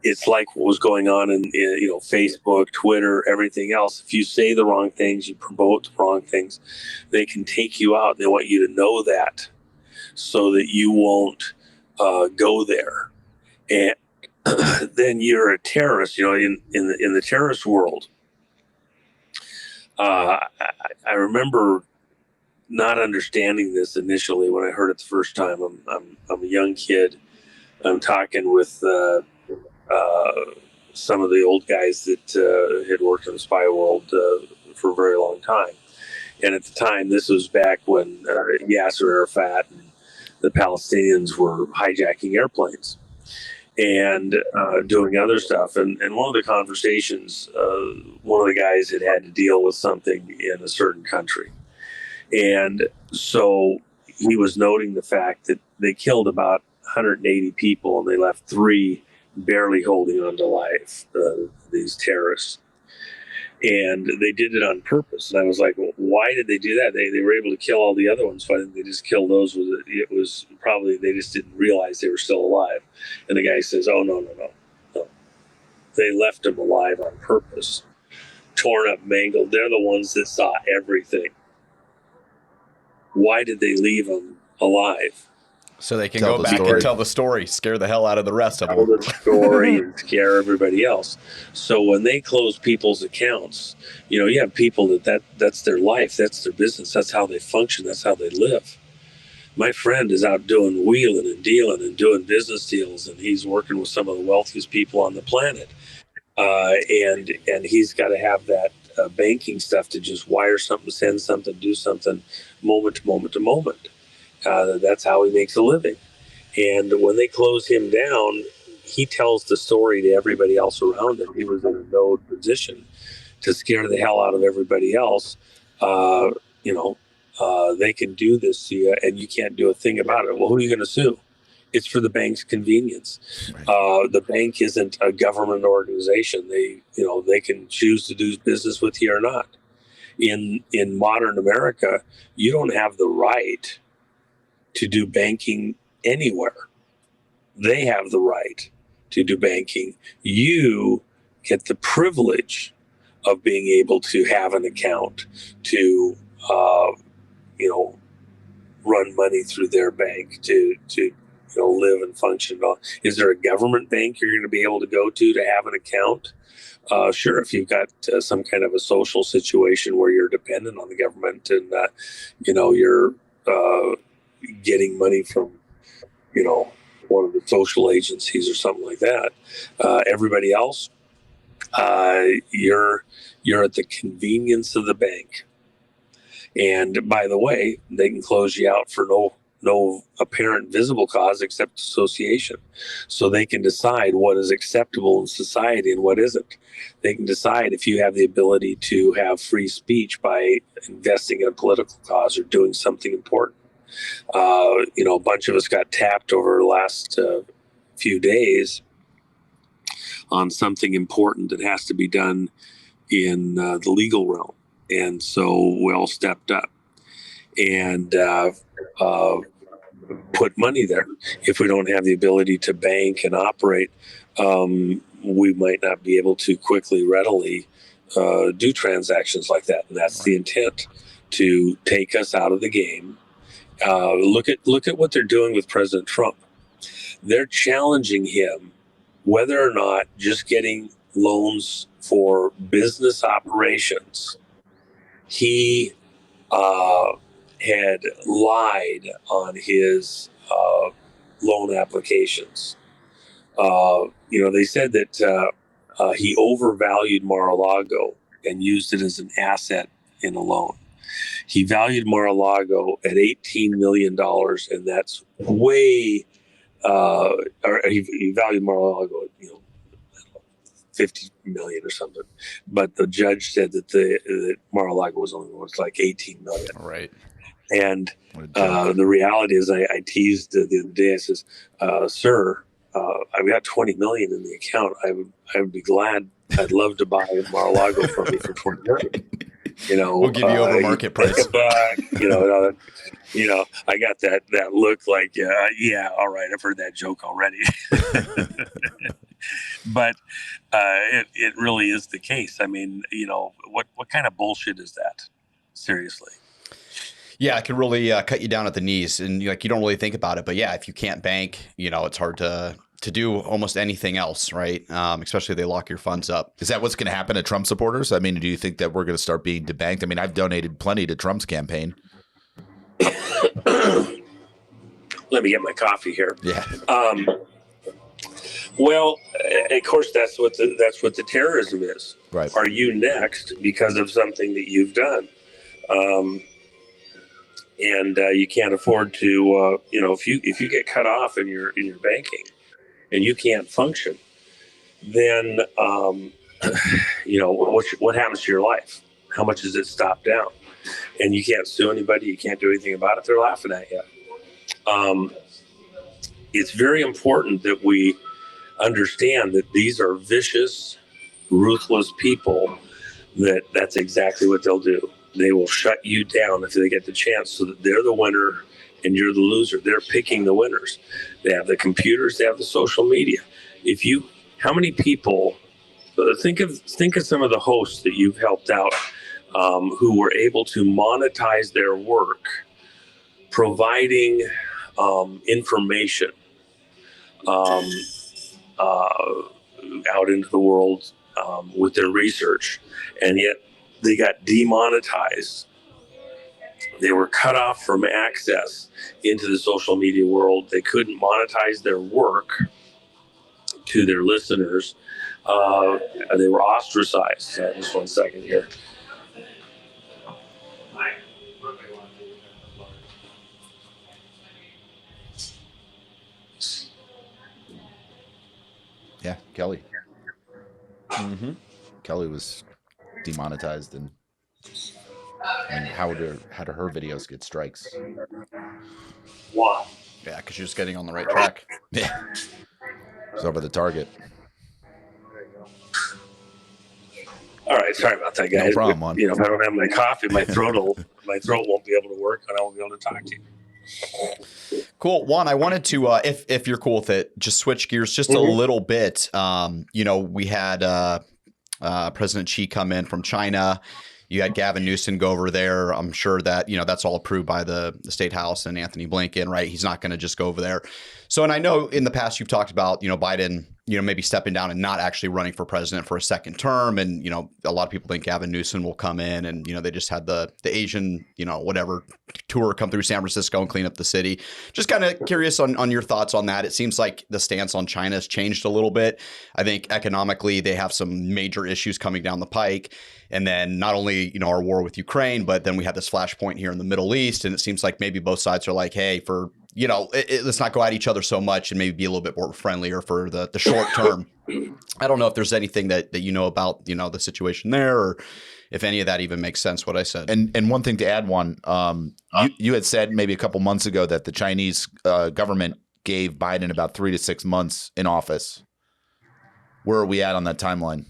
It's like what was going on in Facebook, Twitter, everything else. If you say the wrong things, you promote the wrong things, they can take you out. They want you to know that so that you won't go there. And then you're a terrorist, in the terrorist world. I remember not understanding this initially when I heard it the first time. I'm a young kid. I'm talking with some of the old guys that had worked in the spy world for a very long time. And at the time, this was back when Yasser Arafat and the Palestinians were hijacking airplanes and doing other stuff. And one of the conversations, one of the guys had to deal with something in a certain country. And so he was noting the fact that they killed about 180 people and they left 3 barely holding on to life, these terrorists. And they did it on purpose. And I was like, well, why did they do that? They were able to kill all the other ones. Why didn't they just kill those? It was probably they just didn't realize they were still alive. And the guy says, oh, no. They left them alive on purpose. Torn up, mangled. They're the ones that saw everything. Why did they leave them alive? So they can go back and tell the story, scare the hell out of the rest of them. Tell the story and scare everybody else. So when they close people's accounts, you have people that's their life, that's their business, that's how they function, that's how they live. My friend is out doing wheeling and dealing and doing business deals, and he's working with some of the wealthiest people on the planet. And he's got to have that banking stuff to just wire something, send something, do something, moment to moment to moment. That's how he makes a living. And when they close him down, he tells the story to everybody else around him. He was in a node position to scare the hell out of everybody else. They can do this to you, and you can't do a thing about it. Well, who are you going to sue? It's for the bank's convenience. Right. The bank isn't a government organization. They can choose to do business with you or not. In modern America, you don't have the right to do banking anywhere. They have the right to do banking. You get the privilege of being able to have an account to, run money through their bank to live and function. Is there a government bank you're going to be able to go to have an account? Sure, if you've got some kind of a social situation where you're dependent on the government and you're getting money from one of the social agencies or something like that. Everybody else, you're at the convenience of the bank. And by the way, they can close you out for no apparent visible cause except association. So they can decide what is acceptable in society and what isn't. They can decide if you have the ability to have free speech by investing in a political cause or doing something important. A bunch of us got tapped over the last few days on something important that has to be done in the legal realm. And so we all stepped up and put money there. If we don't have the ability to bank and operate, we might not be able to quickly, readily do transactions like that. And that's the intent, to take us out of the game. Look at what they're doing with President Trump. They're challenging him whether or not just getting loans for business operations. He had lied on his loan applications. They said that he overvalued Mar-a-Lago and used it as an asset in a loan. He valued Mar-a-Lago at $18 million, and that's way. He valued Mar-a-Lago at $50 million or something, but the judge said that Mar-a-Lago was only worth like $18 million. Right. And the reality is, I teased the other day. I says, "Sir, I've got $20 million in the account. I would be glad. I'd love to buy Mar-a-Lago from me for $20 million." We'll give you over market price. I got that look like, yeah, all right, I've heard that joke already. But it really is the case. I mean, what kind of bullshit is that? Seriously. Yeah, it can really cut you down at the knees, and you don't really think about it. But yeah, if you can't bank, it's hard to do almost anything else, right? Especially if they lock your funds up. Is that what's going to happen to Trump supporters? I mean, do you think that we're going to start being debanked? I mean, I've donated plenty to Trump's campaign. Let me get my coffee here. Yeah. Well, of course, that's what the terrorism is. Right. Are you next because of something that you've done? And you can't afford to, if you get cut off in your banking and you can't function, then what happens to your life? How much does it stop down? And you can't sue anybody. You can't do anything about it. They're laughing at you. It's very important that we understand that these are vicious, ruthless people that's exactly what they'll do. They will shut you down if they get the chance, so that they're the winner and you're the loser. They're picking the winners. They have the computers, they have the social media. How many people, think of some of the hosts that you've helped out, who were able to monetize their work, providing information out into the world with their research, and yet they got demonetized. They were cut off from access into the social media world. They couldn't monetize their work to their listeners. They were ostracized. Just 1 second here. Yeah, Kelly. Mm-hmm. Kelly was demonetized, and how do her videos get strikes? Juan. Yeah, because you're just getting on the right track. Yeah, it's over the target. All right, sorry about that, guys. No problem, Juan. If I don't have my coffee, my throat won't be able to work, and I won't be able to talk to you. Cool. Juan, I wanted to, if you're cool with it, just switch gears just a little bit. We had President Xi come in from China. You had Gavin Newsom go over there. I'm sure that, that's all approved by the State House and Anthony Blinken, right? He's not going to just go over there. So, and I know in the past you've talked about, Biden, maybe stepping down and not actually running for president for a second term. And, a lot of people think Gavin Newsom will come in and, they just had the Asian, whatever tour come through San Francisco and clean up the city. Just kind of curious on your thoughts on that. It seems like the stance on China has changed a little bit. I think economically they have some major issues coming down the pike. And then not only, our war with Ukraine, but then we have this flashpoint here in the Middle East. And it seems like maybe both sides are like, hey, for, let's not go at each other so much and maybe be a little bit more friendlier for the short term. I don't know if there's anything that about, the situation there, or if any of that even makes sense, what I said. And one thing to add, Juan, you had said maybe a couple months ago that the Chinese government gave Biden about 3 to 6 months in office. Where are we at on that timeline?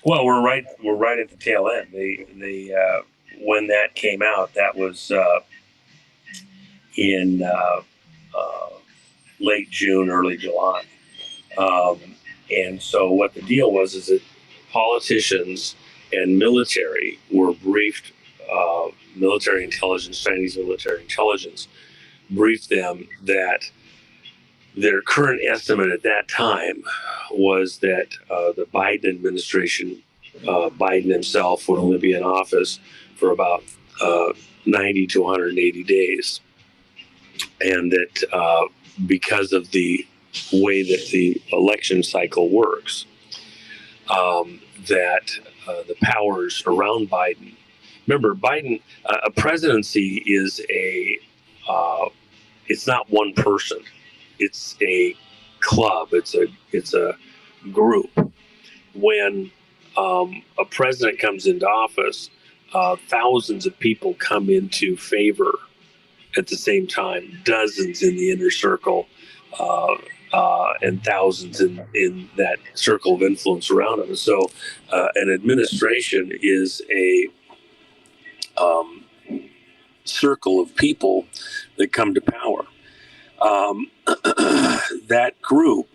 Well, we're right at the tail end. They when that came out, that was in late June, early July. And so what the deal was is that politicians and military were briefed, military intelligence, Chinese military intelligence, briefed them that their current estimate at that time was that the Biden administration, Biden himself, would only be in office for about 90 to 180 days. And that because of the way that the election cycle works, that the powers around Biden, remember, Biden, a presidency is it's not one person. It's a club. It's a group. When a president comes into office, thousands of people come into favor at the same time, dozens in the inner circle, and thousands in that circle of influence around him. So an administration is a circle of people that come to power. That group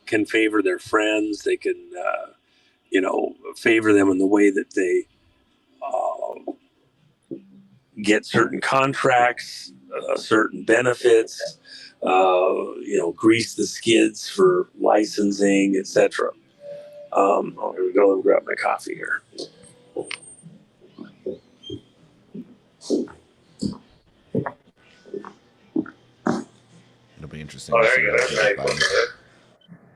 can favor their friends. They can, favor them in the way that they get certain contracts, certain benefits, grease the skids for licensing, etc. Here we go. Let me grab my coffee here. It'll be interesting. Oh, there you go. That's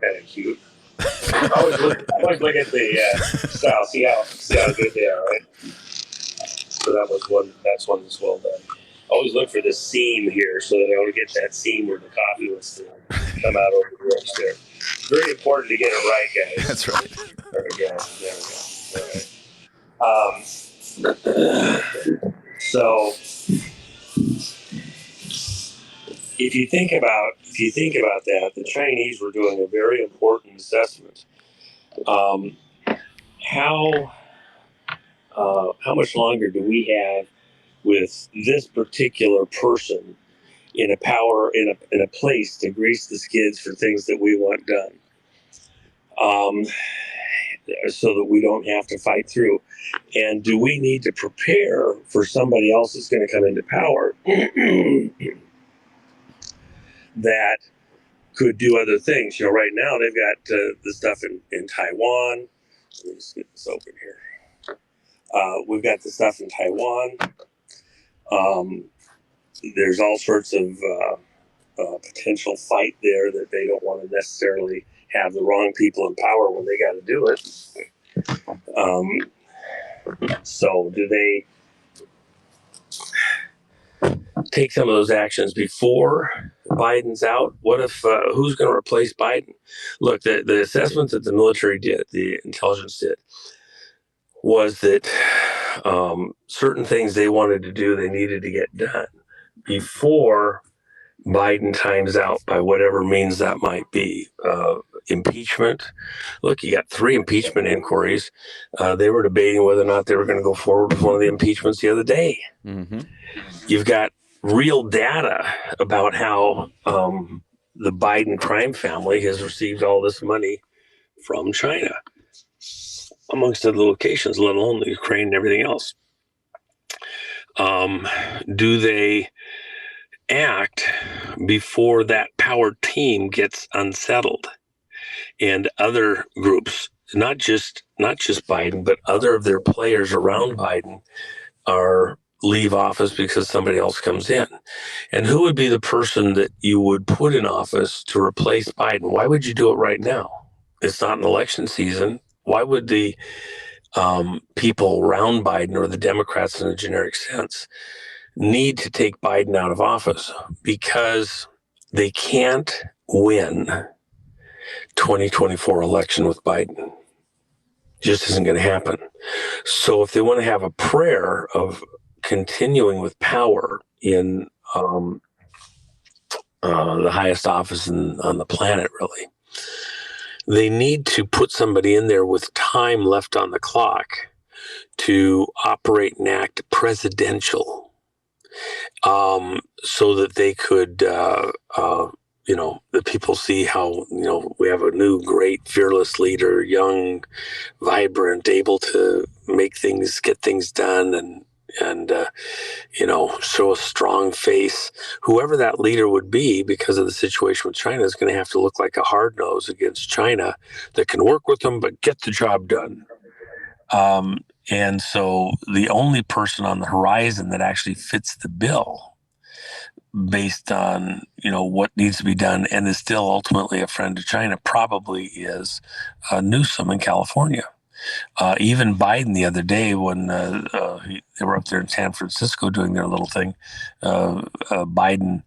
kind of cute. I always look at the style, see how good they are, right? So that's one that's well done. I always look for the seam here so that I want to get that seam where the coffee wants to come out over the ropes there. Very important to get it right, guys. That's right. There we go. All right. So if you think about that, the Chinese were doing a very important assessment. how much longer do we have with this particular person in a power in a place to grease the skids for things that we want done, so that we don't have to fight through? And do we need to prepare for somebody else that's going to come into power that could do other things? Right now they've got the stuff in Taiwan. Let me just get this open here. We've got the stuff in Taiwan. There's all sorts of potential fight there that they don't want to necessarily have the wrong people in power when they got to do it. So do they take some of those actions before Biden's out? What if who's going to replace Biden? Look, the assessment that the military did, the intelligence did, was that certain things they wanted to do, they needed to get done before Biden times out, by whatever means that might be. Impeachment. Look, you got 3 impeachment inquiries. They were debating whether or not they were going to go forward with one of the impeachments the other day. Mm-hmm. You've got real data about how the Biden crime family has received all this money from China, amongst other locations, let alone the Ukraine and everything else. Do they act before that power team gets unsettled and other groups, not just Biden, but other of their players around Biden leave office because somebody else comes in? And who would be the person that you would put in office to replace Biden? Why would you do it right now? It's not an election season. Why would the people around Biden, or the Democrats in a generic sense, need to take Biden out of office? Because they can't win 2024 election with Biden. Just isn't going to happen. So if they want to have a prayer of continuing with power in the highest office on the planet, really, they need to put somebody in there with time left on the clock to operate and act presidential, so that they could, the people see how, we have a new, great, fearless leader, young, vibrant, able to get things done, and show a strong face. Whoever that leader would be, because of the situation with China, is going to have to look like a hard nose against China that can work with them but get the job done. And so the only person on the horizon that actually fits the bill, based on what needs to be done, and is still ultimately a friend to China, probably is Newsom in California. Even Biden the other day, when they were up there in San Francisco doing their little thing, Biden,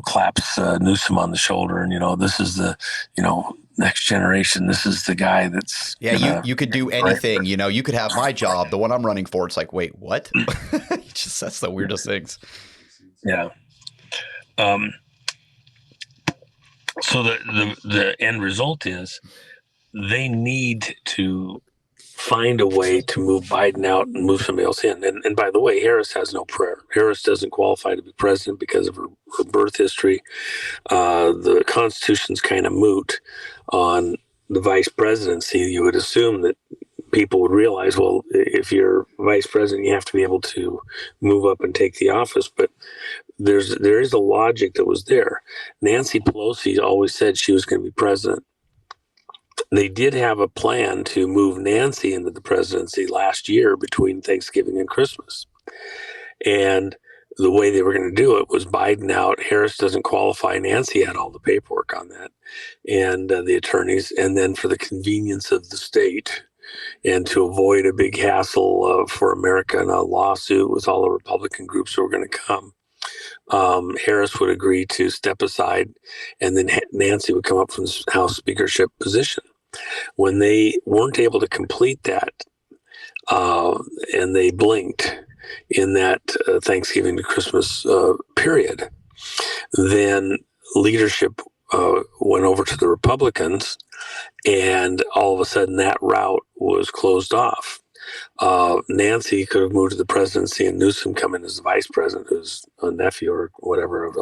claps Newsom on the shoulder, and this is the next generation. This is the guy that's you could do anything. You could have my job, the one I'm running for. It's like, wait, what? That's the weirdest things. Yeah. So the end result is they need to find a way to move Biden out and move somebody else in. And by the way, Harris has no prayer. Harris doesn't qualify to be president because of her birth history. The Constitution's kind of moot on the vice presidency. You would assume that people would realize, well, if you're vice president, you have to be able to move up and take the office. But there is a logic that was there. Nancy Pelosi always said she was going to be president. They did have a plan to move Nancy into the presidency last year between Thanksgiving and Christmas. And the way they were going to do it was Biden out, Harris doesn't qualify. Nancy had all the paperwork on that, and the attorneys. And then for the convenience of the state, and to avoid a big hassle for America and a lawsuit with all the Republican groups who were going to come, Harris would agree to step aside, and then Nancy would come up from the House speakership position. When they weren't able to complete that, and they blinked in that Thanksgiving to Christmas period, then leadership went over to the Republicans, and all of a sudden that route was closed off. Nancy could have moved to the presidency and Newsom come in as the vice president, who's a nephew or whatever of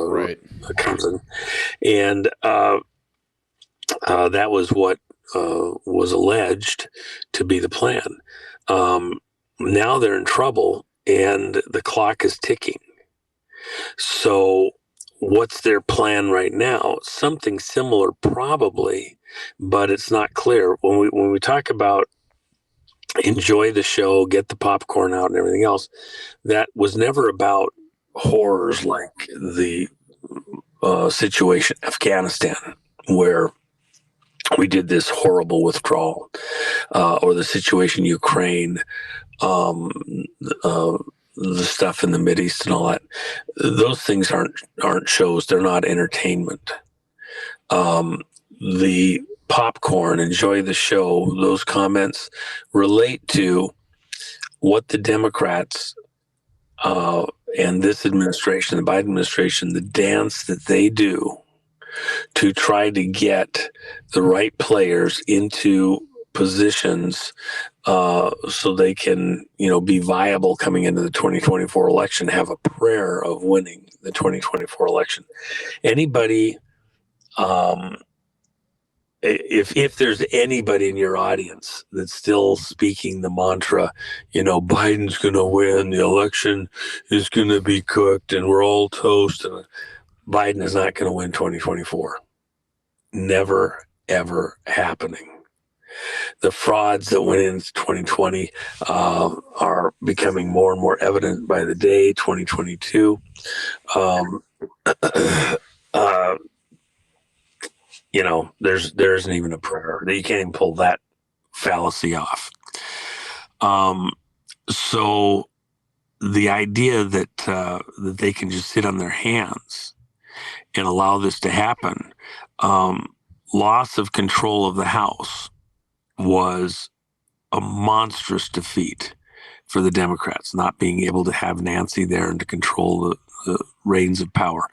a cousin. And that was what was alleged to be the plan. Now they're in trouble and the clock is ticking. So what's their plan right now? Something similar probably, but it's not clear. When we talk about enjoy the show, get the popcorn out and everything else, that was never about horrors like the situation in Afghanistan, where we did this horrible withdrawal, or the situation in Ukraine, the stuff in the Mideast and all that. Those things aren't shows. They're not entertainment. The popcorn, enjoy the show, those comments relate to what the Democrats and this administration, the Biden administration, the dance that they do to try to get the right players into positions so they can, be viable coming into the 2024 election, have a prayer of winning the 2024 election. Anybody, if there's anybody in your audience that's still speaking the mantra, Biden's going to win, the election is going to be cooked, and we're all toast, and Biden is not going to win 2024. Never, ever happening. The frauds that went into 2020 are becoming more and more evident by the day. 2022, there isn't even a prayer. You can't even pull that fallacy off. So the idea that they can just sit on their hands and allow this to happen, loss of control of the House was a monstrous defeat for the Democrats, not being able to have Nancy there and to control the reins of power.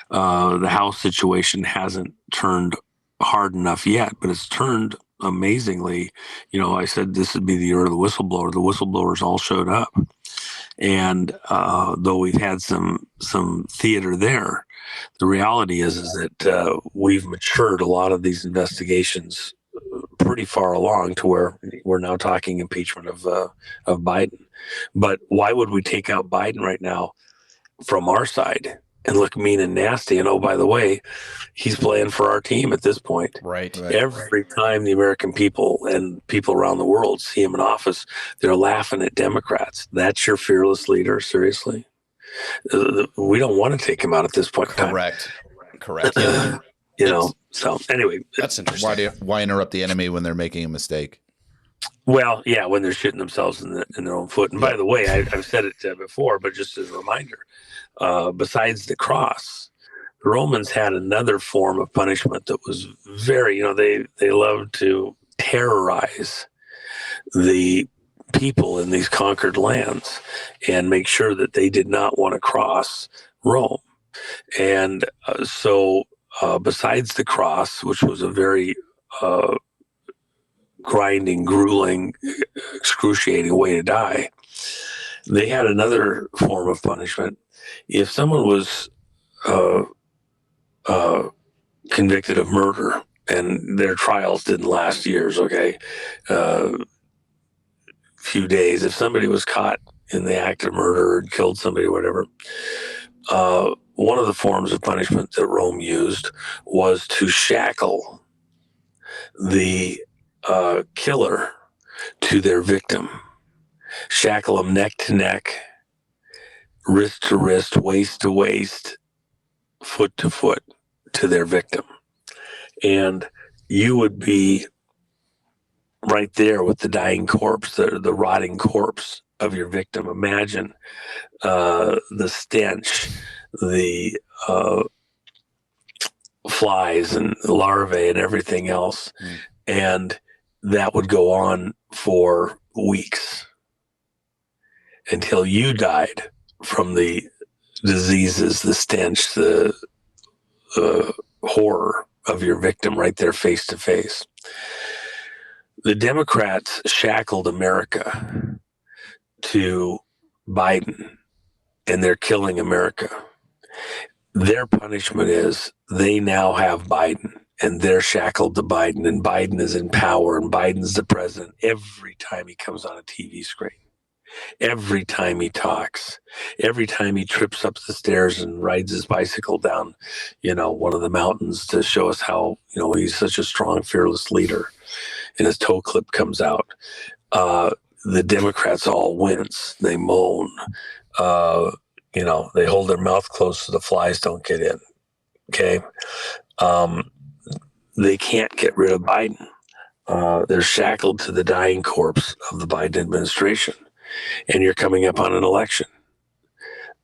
The House situation hasn't turned hard enough yet, but it's turned amazingly. I said this would be the year of the whistleblower. The whistleblowers all showed up. And though we've had some theater there, the reality is that we've matured a lot of these investigations pretty far along to where we're now talking impeachment of Biden. But why would we take out Biden right now from our side and look mean and nasty? And oh, by the way, he's playing for our team at this point. Right. Every time the American people and people around the world see him in office, they're laughing at Democrats. That's your fearless leader? Seriously? We don't want to take him out at this point in time. Correct. Yeah. So anyway, that's interesting. Why interrupt the enemy when they're making a mistake? Well, yeah, when they're shooting themselves in their own foot. And by the way, I've said it before, but just as a reminder, besides the cross, the Romans had another form of punishment that was very, they loved to terrorize the people in these conquered lands and make sure that they did not want to cross Rome. And so besides the cross, which was a very grinding, grueling, excruciating way to die, they had another form of punishment. If someone was convicted of murder and their trials didn't last years, few days, if somebody was caught in the act of murder and killed somebody or whatever, one of the forms of punishment that Rome used was to shackle the killer to their victim. Shackle them neck to neck, wrist to wrist, waist to waist, foot to foot to their victim. And you would be right there with the dying corpse, the rotting corpse of your victim. Imagine the stench, the flies and larvae and everything else. And that would go on for weeks until you died from the diseases, the stench, the horror of your victim right there face to face. The Democrats shackled America to Biden, and they're killing America. Their punishment is they now have Biden, and they're shackled to Biden, and Biden is in power, and Biden's the president every time he comes on a TV screen. Every time he talks, every time he trips up the stairs and rides his bicycle down, one of the mountains to show us how, he's such a strong, fearless leader, and his toe clip comes out. The Democrats all wince. They moan. They hold their mouth closed so the flies don't get in. Okay. They can't get rid of Biden. They're shackled to the dying corpse of the Biden administration. And you're coming up on an election.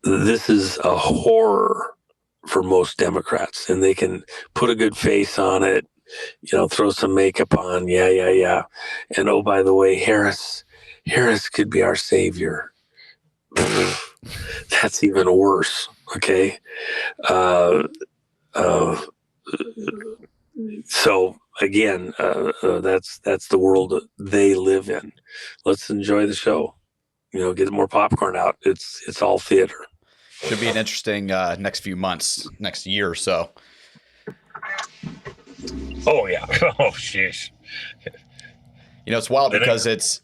This is a horror for most Democrats, and they can put a good face on it, throw some makeup on, yeah. And oh, by the way, Harris could be our savior. That's even worse. Okay. So again, that's the world they live in. Let's enjoy the show. Get more popcorn out. It's all theater. Should be an interesting next few months, next year or so. Oh yeah. Oh jeez. It's wild because it's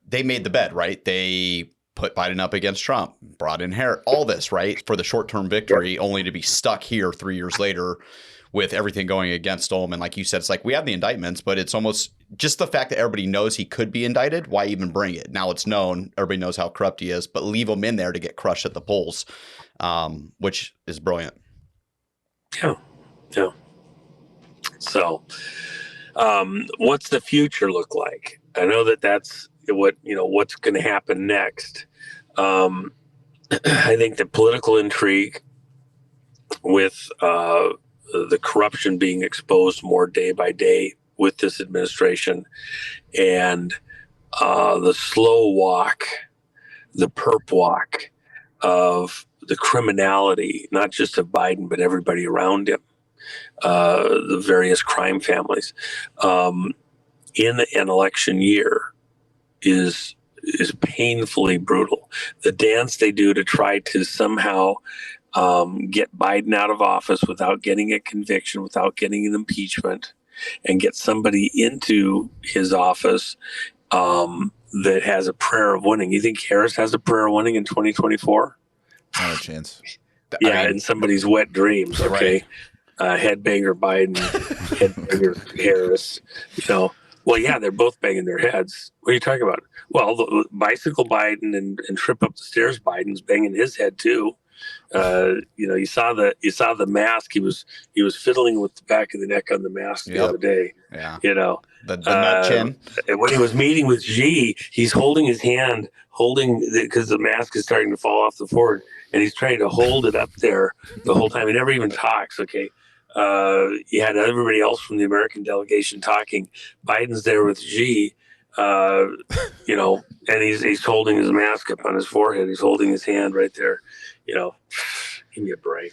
they made the bed, right? They put Biden up against Trump, brought in Harris, all this, right, for the short-term victory, only to be stuck here 3 years later with everything going against him. And like you said, it's like we have the indictments, but it's almost just the fact that everybody knows he could be indicted. Why even bring it? Now it's known. Everybody knows how corrupt he is, but leave him in there to get crushed at the polls, which is brilliant. Yeah. So what's the future look like? I know that's what's going to happen next. I think the political intrigue with the corruption being exposed more day by day with this administration, and the slow walk, the perp walk of the criminality, not just of Biden, but everybody around him, the various crime families, in an election year is painfully brutal. The dance they do to try to somehow get Biden out of office without getting a conviction, without getting an impeachment, and get somebody into his office that has a prayer of winning. You think Harris has a prayer of winning in 2024? Not a chance. Yeah, in somebody's wet dreams, okay? Right. Headbanger Biden, headbanger Harris, Well, yeah, they're both banging their heads. What are you talking about? Well, the bicycle Biden and trip up the stairs Biden's banging his head too. You saw the mask. He was fiddling with the back of the neck on the mask the other day. Yeah. The nut chin. And when he was meeting with Xi, he's holding his hand, because the mask is starting to fall off the forehead, and he's trying to hold it up there the whole time. He never even talks. Okay. You had everybody else from the American delegation talking. Biden's there with Xi, and he's holding his mask up on his forehead. He's holding his hand right there. Give me a break.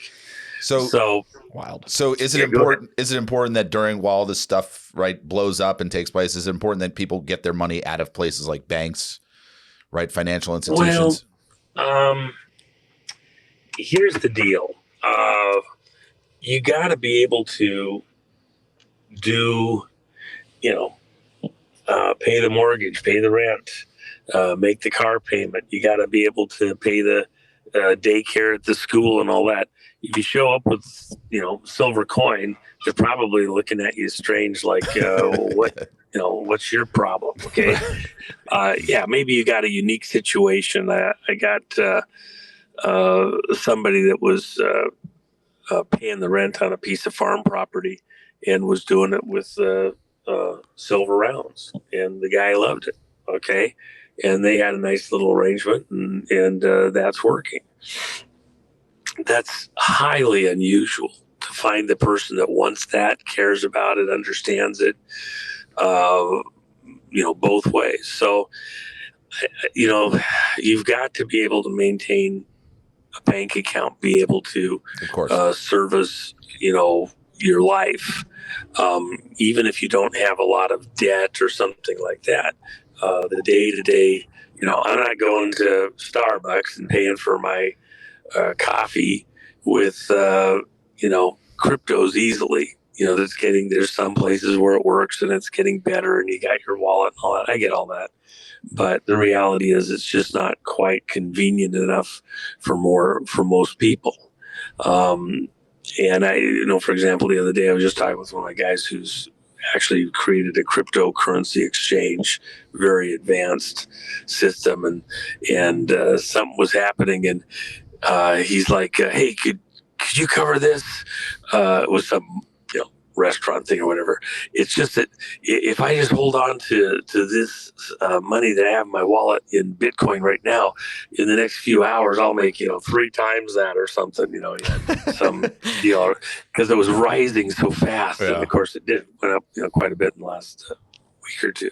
So wild. So is it important? Is it important that while all this stuff blows up and takes place, is it important that people get their money out of places like banks, right? Financial institutions. Well, here's the deal. You got to be able to do, pay the mortgage, pay the rent, make the car payment. You got to be able to pay the daycare at the school and all that. If you show up with, silver coin, they're probably looking at you strange, like, what's your problem? Okay. Maybe you got a unique situation. I got somebody that was paying the rent on a piece of farm property and was doing it with silver rounds, and the guy loved it. Okay. And they had a nice little arrangement, and that's working. That's highly unusual to find the person that wants that, cares about it, understands it, both ways. So, you've got to be able to maintain a bank account, be able to service, your life, even if you don't have a lot of debt or something like that. The day-to-day, I'm not going to Starbucks and paying for my coffee with, cryptos easily. There's some places where it works and it's getting better and you got your wallet and all that. I get all that. But the reality is it's just not quite convenient enough for most people. And for example, the other day I was just talking with one of my guys who's actually created a cryptocurrency exchange, very advanced system, and something was happening, and he's like, "Hey, could you cover this?" It was some restaurant thing or whatever. It's just that if I just hold on to this money that I have in my wallet in Bitcoin right now, in the next few hours, I'll make 3 times that or something. Some deal because it was rising so fast, and of course it went up quite a bit in the last week or two.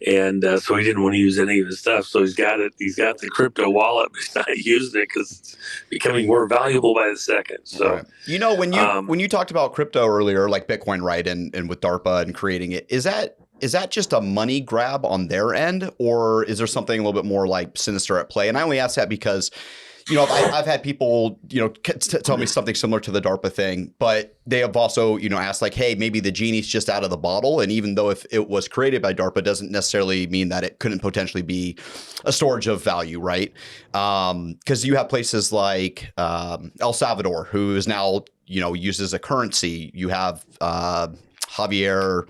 And so he didn't want to use any of his stuff. So he's got it. He's got the crypto wallet, but he's not using it because it's becoming more valuable by the second. So, when you talked about crypto earlier, like Bitcoin, right, and with DARPA and creating it, is that just a money grab on their end, or is there something a little bit more like sinister at play? And I only ask that because I've had people, tell me something similar to the DARPA thing, but they have also, asked like, hey, maybe the genie's just out of the bottle. And even though if it was created by DARPA, doesn't necessarily mean that it couldn't potentially be a storage of value, right? Because you have places like El Salvador, who is now, uses a currency. You have Javier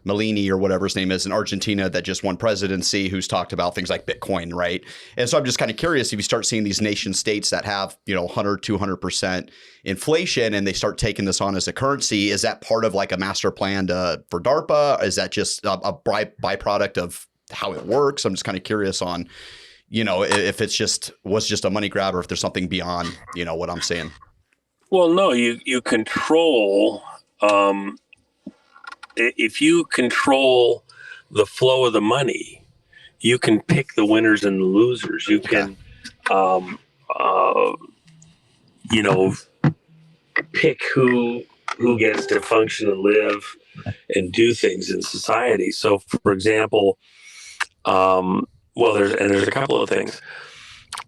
Milei or whatever his name is in Argentina that just won presidency, who's talked about things like Bitcoin, right? And so I'm just kind of curious if you start seeing these nation states that have, 100, 200% inflation and they start taking this on as a currency, is that part of like a master plan for DARPA? Is that just a byproduct of how it works? I'm just kind of curious on, if it's was just a money grab or if there's something beyond, what I'm saying. Well, no, you control, if you control the flow of the money, you can pick the winners and the losers. You can, pick who gets to function and live and do things in society. So, for example, there's a couple of things.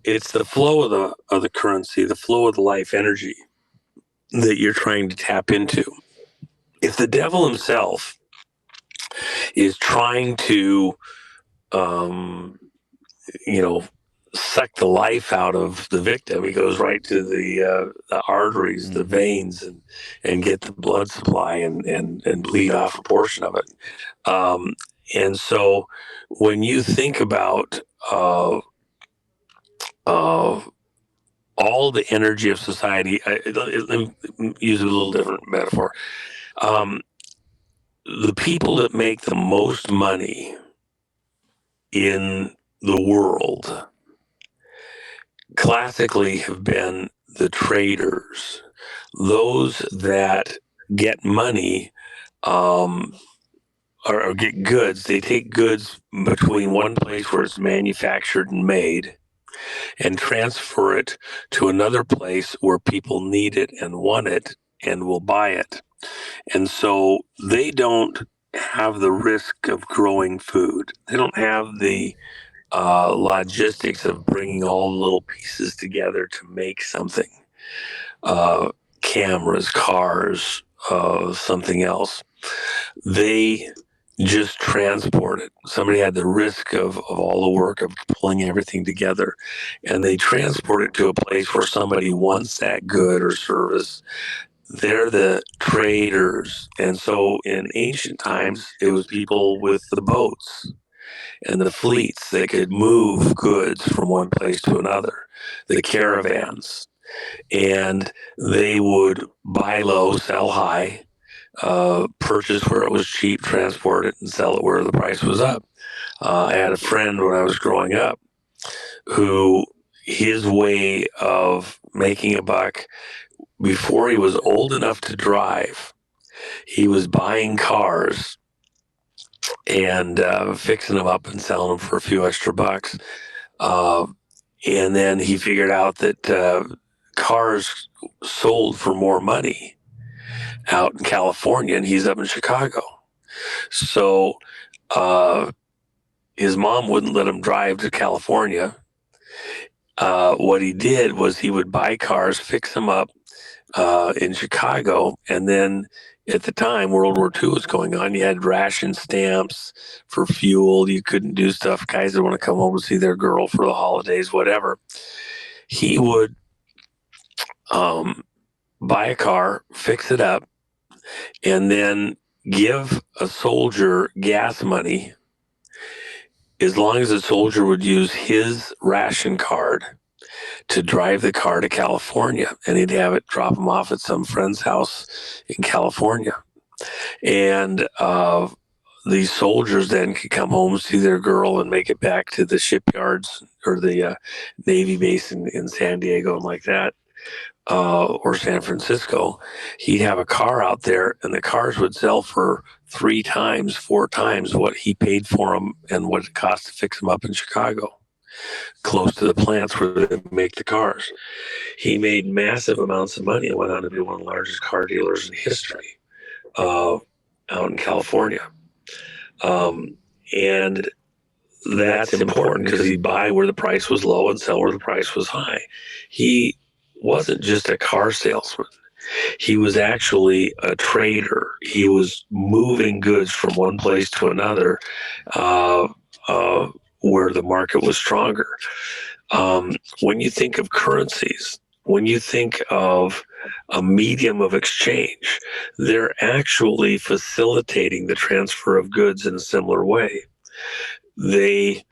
It's the flow of the currency, the flow of the life energy that you're trying to tap into. If the devil himself is trying to, suck the life out of the victim, he goes right to the arteries, the veins, and get the blood supply and bleed off a portion of it. And so when you think about all the energy of society, let me use a little different metaphor. The people that make the most money in the world classically have been the traders, those that get money or get goods. They take goods between one place where it's manufactured and made and transfer it to another place where people need it and want it and will buy it. And so they don't have the risk of growing food. They don't have the logistics of bringing all the little pieces together to make something. Cameras, cars, something else. They just transport it. Somebody had the risk of all the work of pulling everything together, and they transport it to a place where somebody wants that good or service. They're the traders. And so in ancient times, it was people with the boats and the fleets that could move goods from one place to another, the caravans. And they would buy low, sell high, purchase where it was cheap, transport it, and sell it where the price was up. I had a friend when I was growing up who his way of making a buck, before he was old enough to drive, he was buying cars and fixing them up and selling them for a few extra bucks. And then he figured out that cars sold for more money out in California, and he's up in Chicago. So his mom wouldn't let him drive to California. What he did was he would buy cars, fix them up in Chicago, and then at the time World War II was going on, you had ration stamps for fuel. You couldn't do stuff. Guys that want to come home and see their girl for the holidays, whatever. He would buy a car, fix it up, and then give a soldier gas money as long as the soldier would use his ration card to drive the car to California, and he'd have it drop him off at some friend's house in California. And these soldiers then could come home, see their girl, and make it back to the shipyards or the Navy base in San Diego and like that, or San Francisco. He'd have a car out there, and the cars would sell for 3 times, 4 times what he paid for them and what it cost to fix them up in Chicago, close to the plants where they make the cars. He made massive amounts of money and went on to be one of the largest car dealers in history out in California. And that's important because he'd buy where the price was low and sell where the price was high. He wasn't just a car salesman. He was actually a trader. He was moving goods from one place to another where the market was stronger. When you think of currencies, when you think of a medium of exchange, they're actually facilitating the transfer of goods in a similar way. They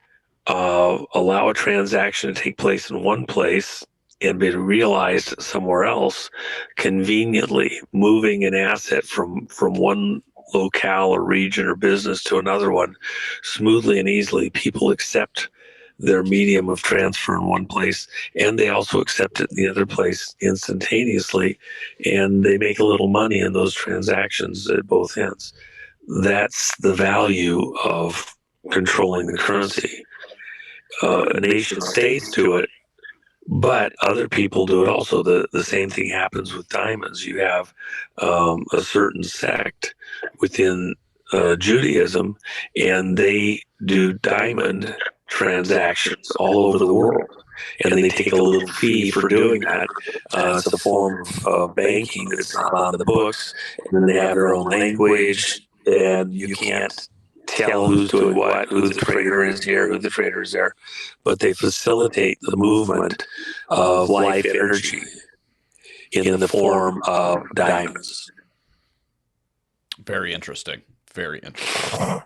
allow a transaction to take place in one place and be realized somewhere else, conveniently moving an asset from one locale or region or business to another one smoothly and easily. People accept their medium of transfer in one place, and they also accept it in the other place instantaneously, and they make a little money in those transactions at both ends. That's the value of controlling the currency. A nation stays to it, but other people do it also. The same thing happens with diamonds. You have a certain sect within Judaism, and they do diamond transactions all over the world, and they take a little fee for doing that. It's a form of banking that's not on the books, and then they have their own language, and you can't tell who's doing what, who the trader is here, who the trader is there, but they facilitate the movement of life energy in the form of diamonds. Very interesting. Very interesting.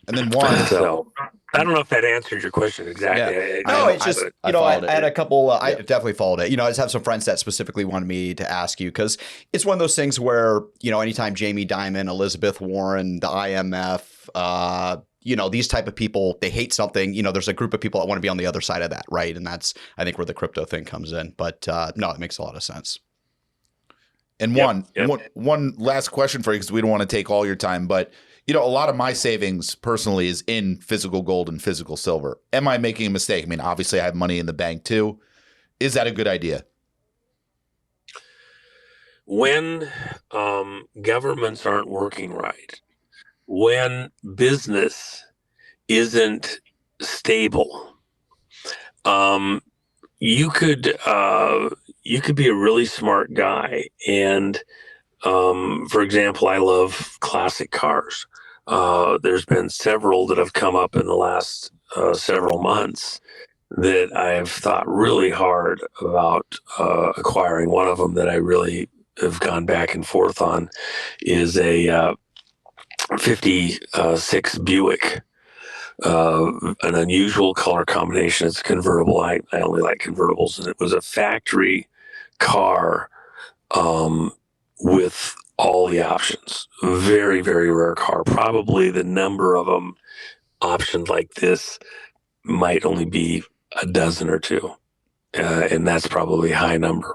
And then Juan. So I don't know if that answered your question exactly. Yeah. No, it's just, I had a couple, I definitely followed it. I just have some friends that specifically wanted me to ask you, because it's one of those things where, anytime Jamie Dimon, Elizabeth Warren, the IMF, these type of people, they hate something, there's a group of people that want to be on the other side of that. Right. And that's, I think, where the crypto thing comes in. But no, it makes a lot of sense. And one last question for you, because we don't want to take all your time, but a lot of my savings personally is in physical gold and physical silver. Am I making a mistake? I mean, obviously I have money in the bank too. Is that a good idea? When governments aren't working right, when business isn't stable, you could be a really smart guy. And for example, I love classic cars. There's been several that have come up in the last several months that I've thought really hard about acquiring. One of them that I really have gone back and forth on is a 56 Buick, an unusual color combination. It's a convertible. I only like convertibles, and it was a factory car with all the options. Very, very rare car. Probably the number of them optioned like this might only be a dozen or two. And that's probably a high number,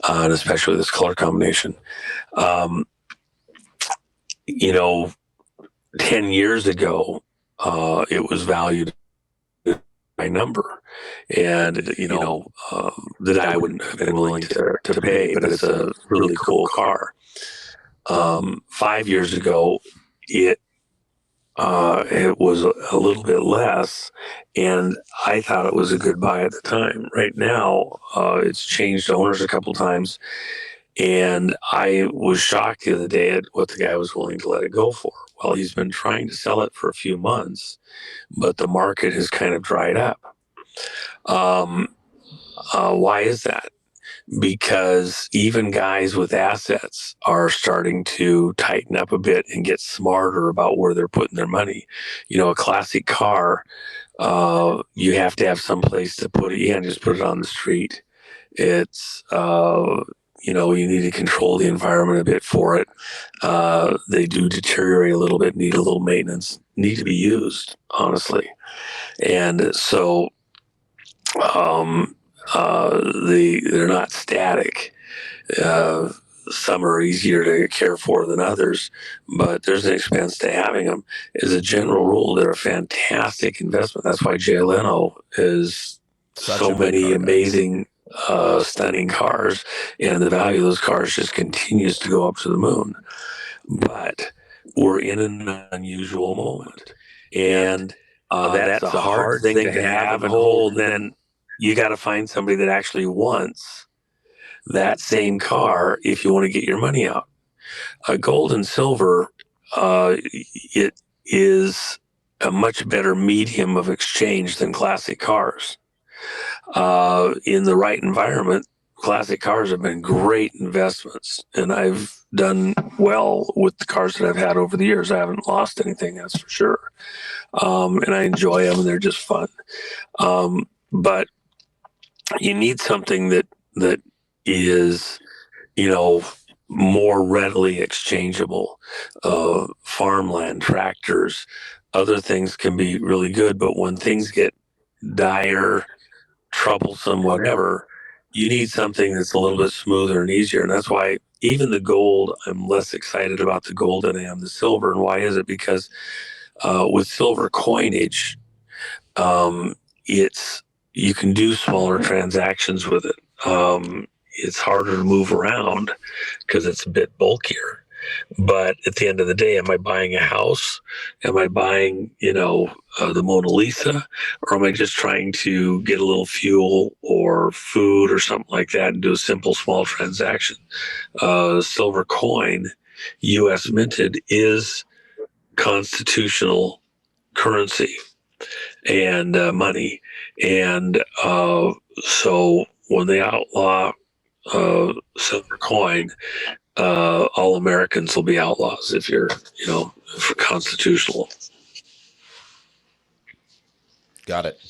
and especially this color combination. 10 years ago, it was valued number, and that I wouldn't have been willing to pay, but it's a really cool car. 5 years ago, it was a little bit less, and I thought it was a good buy at the time. Right now, it's changed owners a couple times, and I was shocked the other day at what the guy was willing to let it go for. Well, he's been trying to sell it for a few months, but the market has kind of dried up. Why is that? Because even guys with assets are starting to tighten up a bit and get smarter about where they're putting their money. A classic car, you have to have some place to put it. You can't just put it on the street. It's, you need to control the environment a bit for it. They do deteriorate a little bit, need a little maintenance, need to be used, honestly. And so, they're not static. Some are easier to care for than others, but there's an expense to having them. As a general rule, they're a fantastic investment. That's why Jay Leno is so many amazing, stunning cars, and the value of those cars just continues to go up to the moon. But we're in an unusual moment, and that's a hard thing to have and hold. Then you got to find somebody that actually wants that same car if you want to get your money out. Gold and silver, it is a much better medium of exchange than classic cars. In the right environment, classic cars have been great investments, and I've done well with the cars that I've had over the years. I haven't lost anything, that's for sure. And I enjoy them, and they're just fun. But you need something that is, more readily exchangeable. Farmland, tractors, other things can be really good, but when things get dire, troublesome, whatever, you need something that's a little bit smoother and easier. And that's why even the gold, I'm less excited about the gold than I am the silver. And why is it? Because with silver coinage, you can do smaller transactions with it. It's harder to move around because it's a bit bulkier. But at the end of the day, am I buying a house? Am I buying, the Mona Lisa? Or am I just trying to get a little fuel or food or something like that and do a simple, small transaction? Silver coin, U.S. minted, is constitutional currency and money. And so when they outlaw silver coin, all Americans will be outlaws if you're, for constitutional. Got it.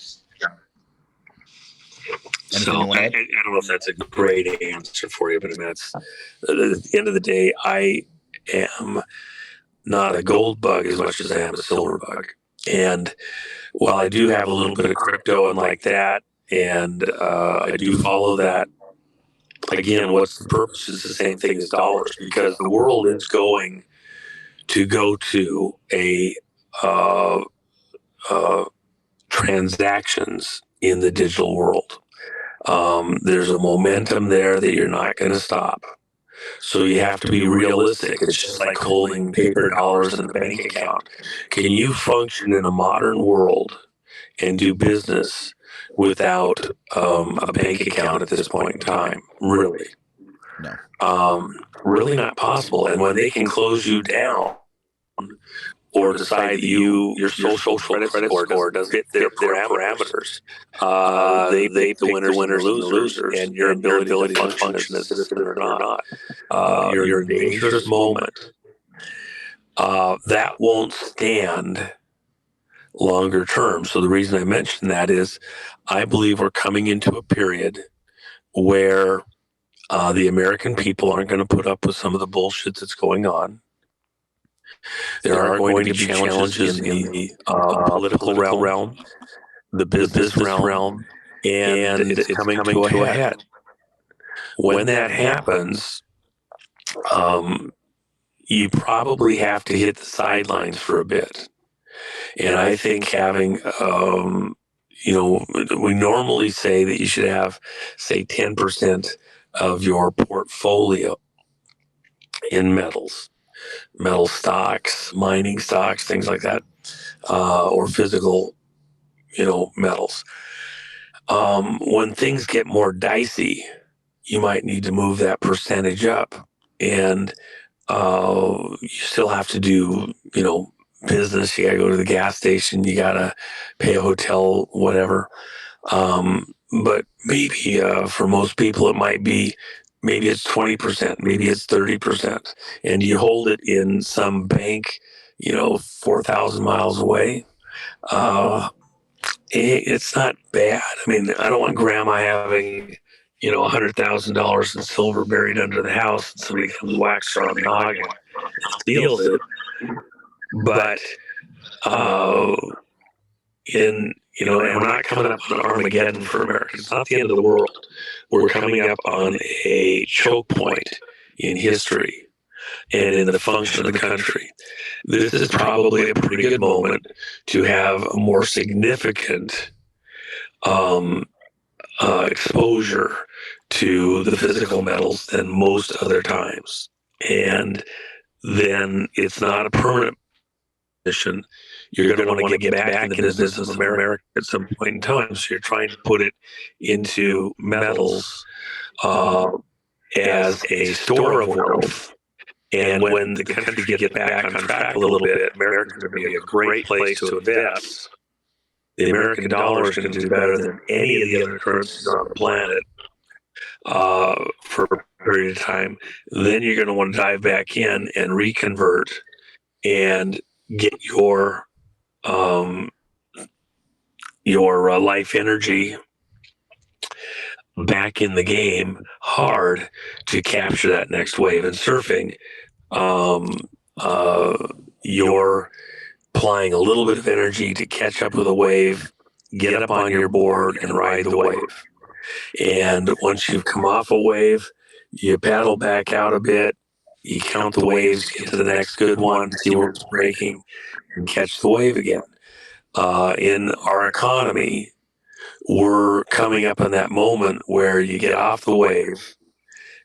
So I don't know if that's a great answer for you, but I mean, at the end of the day, I am not a gold bug as much as I am a silver bug. And while I do have a little bit of crypto and like that, and I do follow that, again, what's the purpose? It's the same thing as dollars, because the world is going to go to a transactions in the digital world. There's a momentum there that you're not going to stop. So you have to be realistic. It's just like holding paper dollars in a bank account. Can you function in a modern world and do business without a bank account at this point in time? Really? No. Really not possible. And when they can close you down or decide that your social credit score doesn't fit their parameters, they pick the winners and losers, and your ability to function as a citizen or not. You're in a dangerous moment. That won't stand longer term. So the reason I mention that is I believe we're coming into a period where the American people aren't going to put up with some of the bullshit that's going on. There are going to be challenges in the political realm, the business realm, and it's coming to a head. When that happens, you probably have to hit the sidelines for a bit. And I think having, we normally say that you should have, say, 10% of your portfolio in metal stocks, mining stocks, things like that, or physical, metals. When things get more dicey, you might need to move that percentage up, and you still have to do, business. You got to go to the gas station. You got to pay a hotel, whatever. But maybe for most people, it might be, maybe it's 20%, maybe it's 30%, and you hold it in some bank, 4,000 miles away. It's not bad. I mean, I don't want grandma having, $100,000 in silver buried under the house, and somebody comes whacks her on the noggin and steals it. But and we're not coming up on Armageddon for America. It's not the end of the world. We're coming up on a choke point in history and in the function of the country. This is probably a pretty good moment to have a more significant exposure to the physical metals than most other times. And then it's not a permanent position. You're going to want to get back in the business of America at some point in time. So you're trying to put it into metals as a store of wealth. And when the country gets back on track a little bit, America's going to be a great place to invest. The American dollar is going to do better than any of the other currencies on the planet for a period of time. Then you're going to want to dive back in and reconvert and get your life energy back in the game hard to capture that next wave. And surfing, you're applying a little bit of energy to catch up with a wave, get up on your board and ride the wave. And once you've come off a wave, you paddle back out a bit, you count the waves, get to the next good one, see where it's breaking, and catch the wave again. In our economy, we're coming up on that moment where you get off the wave,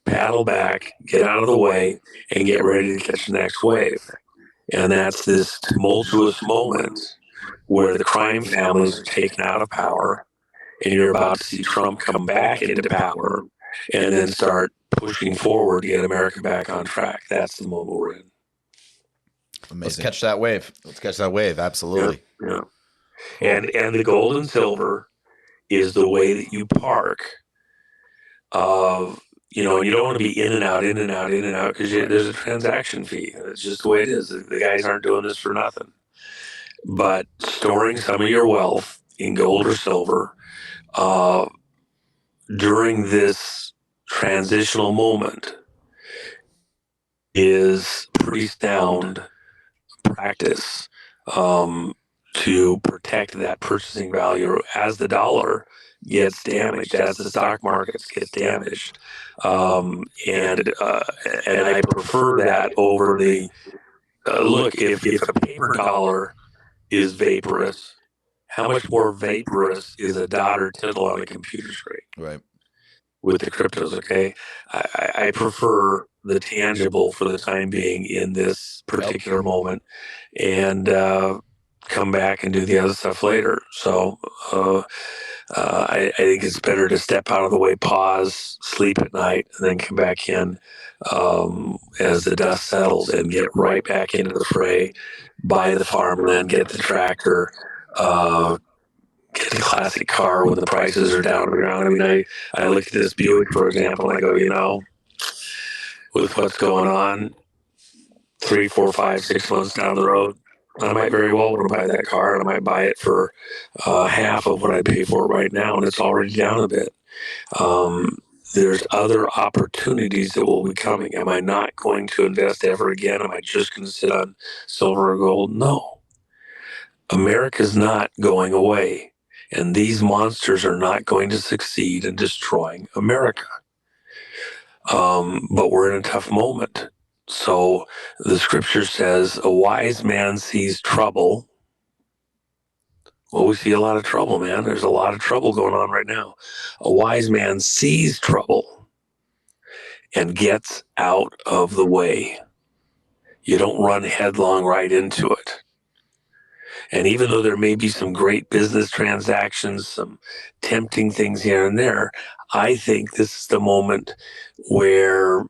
paddle back, get out of the way, and get ready to catch the next wave. And that's this tumultuous moment where the crime families are taken out of power, and you're about to see Trump come back into power and then start pushing forward to get America back on track. That's the moment we're in. Amazing. Let's catch that wave. Let's catch that wave. Absolutely. Yeah. And the gold and silver is the way that you park. You don't want to be in and out because there's a transaction fee. It's just the way it is. The guys aren't doing this for nothing. But storing some of your wealth in gold or silver during this transitional moment is pretty sound practice to protect that purchasing value as the dollar gets damaged, as the stock markets get damaged. And I prefer that over the look. If a paper dollar is vaporous, how much more vaporous is a dot or tittle on a computer screen? Right. With the cryptos, okay? I prefer the tangible for the time being in this particular moment, and come back and do the other stuff later. So I think it's better to step out of the way, pause, sleep at night, and then come back in as the dust settles and get right back into the fray, buy the farmland, get the tractor, get the classic car when the prices are down on the ground. I mean, I look at this Buick, for example, and I go, with what's going on 3, 4, 5, 6 months down the road, I might very well want to buy that car, and I might buy it for half of what I pay for it right now, and it's already down a bit. There's other opportunities that will be coming. Am I not going to invest ever again? Am I just going to sit on silver or gold? No. America's not going away, and these monsters are not going to succeed in destroying America. But we're in a tough moment. So the scripture says, a wise man sees trouble Well, we see a lot of trouble, man. There's a lot of trouble going on right now. A wise man sees trouble and gets out of the way. You don't run headlong right into it. And even though there may be some great business transactions, some tempting things here and there, I think this is the moment where,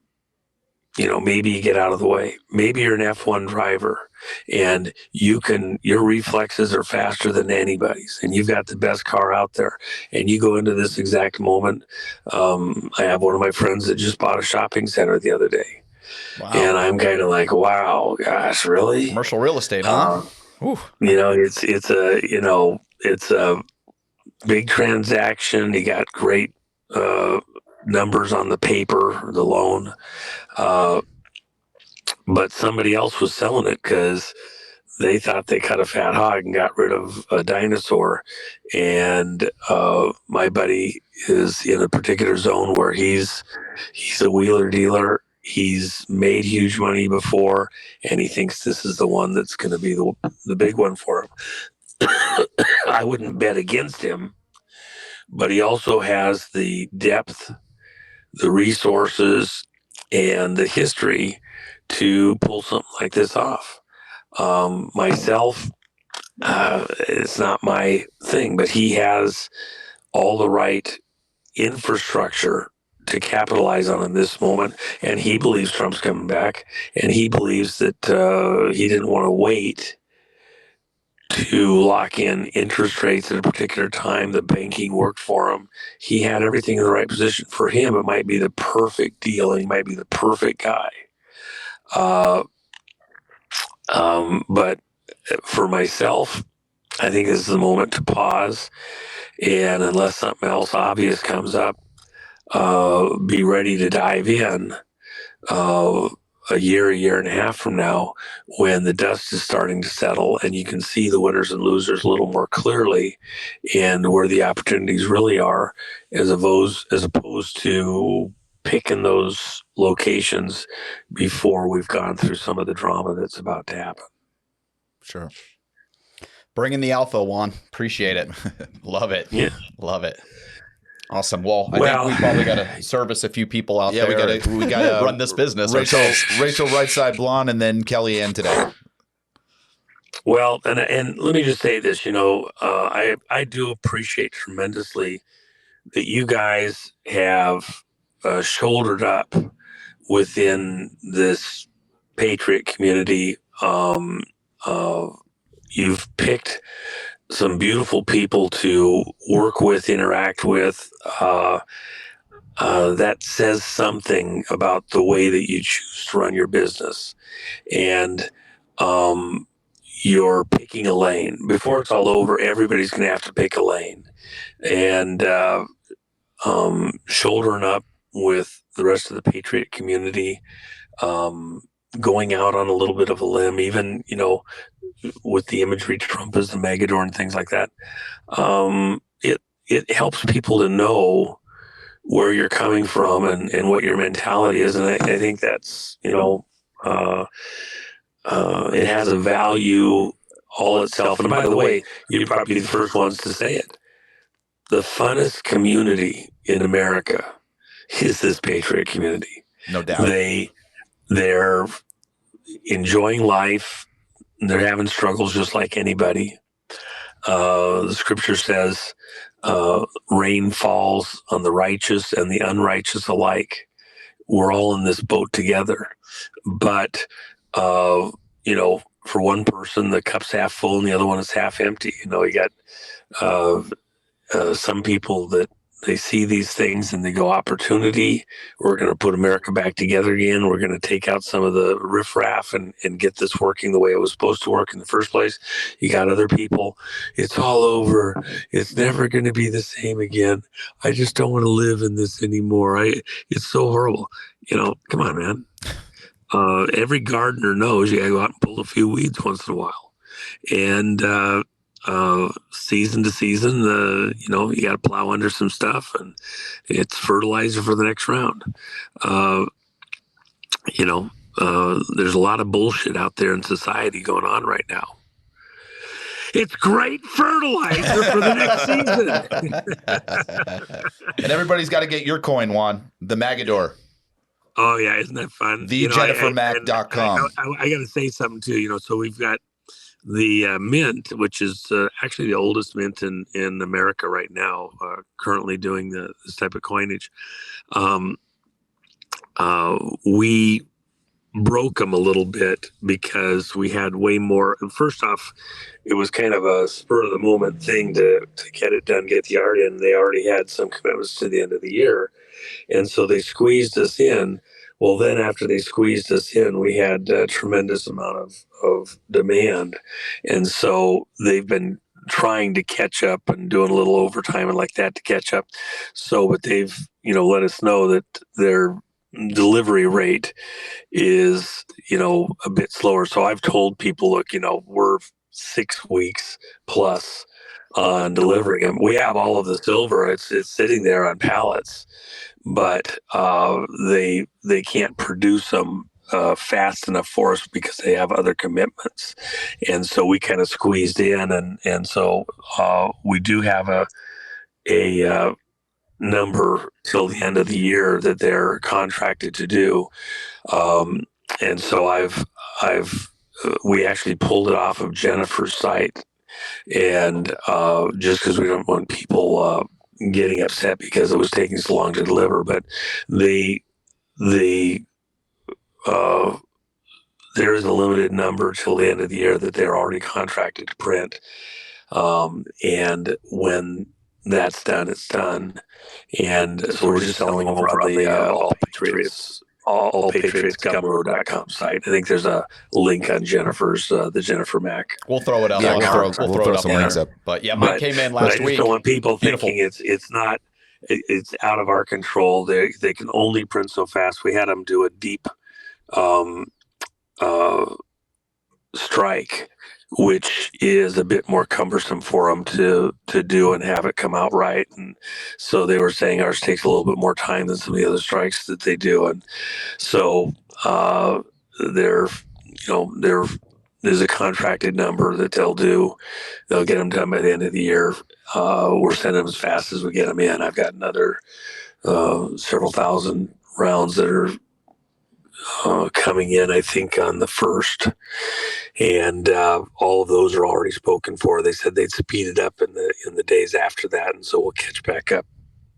maybe you get out of the way. Maybe you're an F1 driver and your reflexes are faster than anybody's and you've got the best car out there and you go into this exact moment. I have one of my friends that just bought a shopping center the other day. Wow. And I'm kind of like, wow, gosh, really? Commercial real estate, huh? It's a big transaction. He got great numbers on the paper, the loan. But somebody else was selling it because they thought they cut a fat hog and got rid of a dinosaur. And my buddy is in a particular zone where he's a wheeler dealer. He's made huge money before, and he thinks this is the one that's going to be the big one for him. I wouldn't bet against him, but he also has the depth, the resources, and the history to pull something like this off. Myself, it's not my thing, but he has all the right infrastructure to capitalize on in this moment, and he believes Trump's coming back, and he believes that he didn't want to wait to lock in interest rates at a particular time. The banking worked for him. He had everything in the right position. For him, it might be the perfect deal, and he might be the perfect guy. But for myself, I think this is the moment to pause, and unless something else obvious comes up, be ready to dive in a year and a half from now when the dust is starting to settle and you can see the winners and losers a little more clearly and where the opportunities really are as opposed to picking those locations before we've gone through some of the drama that's about to happen. Sure. Bring in the alpha, Juan. Appreciate it. Love it. Yeah. Love it. Awesome. Well, I think we probably got to service a few people out there. We got to run this business. Rachel right side blonde, and then Kellyanne today. Well, and let me just say this. I do appreciate tremendously that you guys have shouldered up within this patriot community. You've picked some beautiful people to work with, interact with. That says something about the way that you choose to run your business. And you're picking a lane. Before it's all over, everybody's going to have to pick a lane. And shouldering up with the rest of the patriot community, going out on a little bit of a limb, even, with the imagery Trump is the MAGADOR and things like that. It helps people to know where you're coming from and what your mentality is. And I think that's, it has a value all itself. And by the way, you'd probably be the first ones to say it. The funnest community in America is this patriot community. No doubt. They're enjoying life. They're having struggles just like anybody. The scripture says rain falls on the righteous and the unrighteous alike. We're all in this boat together. But, for one person, the cup's half full and the other one is half empty. You got some people that they see these things and they go, opportunity. We're going to put America back together again. We're going to take out some of the riffraff and get this working the way it was supposed to work in the first place. You got other people. It's all over. It's never going to be the same again. I just don't want to live in this anymore. It's so horrible. Come on, man. Every gardener knows you got to go out and pull a few weeds once in a while. And, season to season, you got to plow under some stuff and it's fertilizer for the next round. There's a lot of bullshit out there in society going on right now. It's great fertilizer for the next season. And everybody's got to get your coin, Juan, the MAGADOR. Oh yeah, isn't that fun? TheJenniferMac.com. I got to say something too. So we've got the mint, which is actually the oldest mint in America right now, currently doing this type of coinage. We broke them a little bit because we had way more. And first off, it was kind of a spur of the moment thing to get it done, get the art in. They already had some commitments to the end of the year. And so they squeezed us in. Well, then after they squeezed us in, we had a tremendous amount of demand. And so they've been trying to catch up and doing a little overtime and like that to catch up. So, but they've, let us know that their delivery rate is, a bit slower. So I've told people, look, we're 6 weeks plus on delivering them. We have all of the silver. It's sitting there on pallets, but they can't produce them fast enough for us because they have other commitments. And so we kind of squeezed in, and so we do have a number till the end of the year that they're contracted to do. And so we actually pulled it off of Jennifer's site, and just because we don't want people getting upset because it was taking so long to deliver, but there is a limited number till the end of the year that they're already contracted to print, and when that's done, it's done. And so we're just selling them over on the allpatriots.gumroad.com site. I think there's a link on Jennifer's, the Jennifer Mac. We'll throw it up. Yeah, we'll throw it up some links up. But yeah, mine came in last I week. just don't want people Beautiful. thinking it's out of our control. They can only print so fast. We had them do a deep strike, which is a bit more cumbersome for them to do and have it come out right. And so they were saying ours takes a little bit more time than some of the other strikes that they do. And so there's a contracted number that they'll do. They'll get them done by the end of the year. We're sending them as fast as we get them in. I've got another several thousand rounds that are coming in, I think, on the 1st, and all of those are already spoken for. They said they'd speed it up in the days after that, and so we'll catch back up,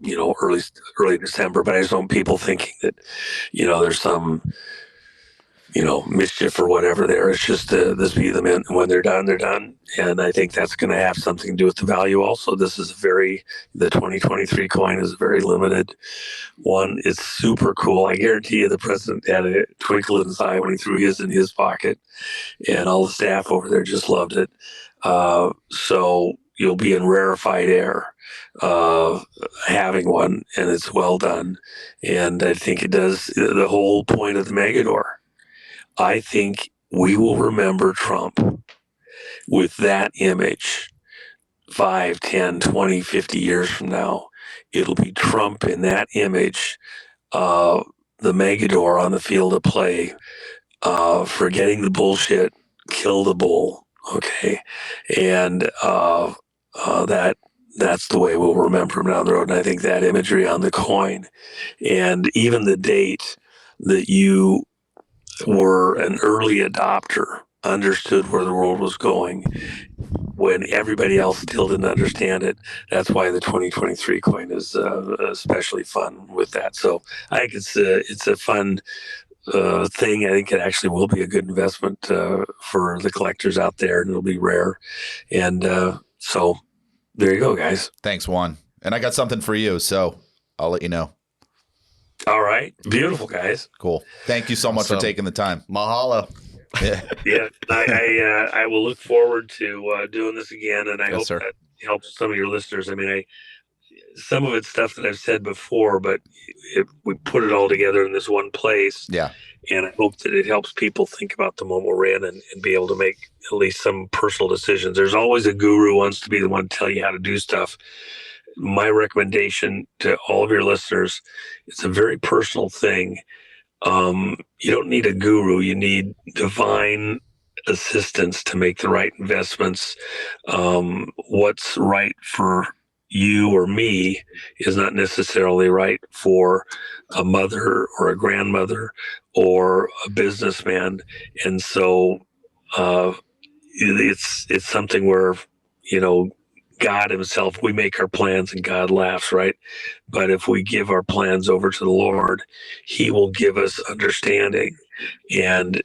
early December. But I just don't want people thinking that, there's some, mischief or whatever there. It's just the speed of them in. When they're done, they're done, and I think that's going to have something to do with the value. Also, this is the 2023 coin is a very limited one. It's super cool. I guarantee you the president had a twinkle in his eye when he threw his in his pocket, and all the staff over there just loved it. So you'll be in rarefied air having one, and it's well done. And I think it does the whole point of the MAGADOR. I think we will remember Trump with that image 5, 10, 20, 50 years from now. It'll be Trump in that image, the MAGADOR on the field of play, forgetting the bullshit, kill the bull, okay? And that's the way we'll remember him down the road. And I think that imagery on the coin, and even the date that you were an early adopter, understood where the world was going when everybody else still didn't understand it. That's why the 2023 coin is especially fun with that. So I think it's a fun thing. I think it actually will be a good investment for the collectors out there, and it'll be rare. And so there you go, guys. Thanks, Juan. And I got something for you, so I'll let you know. All right. Beautiful, guys. Cool. Thank you so much for taking the time. Mahalo. Yeah. I will look forward to doing this again, and I hope that helps some of your listeners. I mean, some of it's stuff that I've said before, but we put it all together in this one place. Yeah. And I hope that it helps people think about the moment we're in and be able to make at least some personal decisions. There's always a guru who wants to be the one to tell you how to do stuff. My recommendation to all of your listeners, it's a very personal thing. You don't need a guru. You need divine assistance to make the right investments. What's right for you or me is not necessarily right for a mother or a grandmother or a businessman. And so it's something where, God himself, we make our plans and God laughs, right? But if we give our plans over to the Lord, he will give us understanding and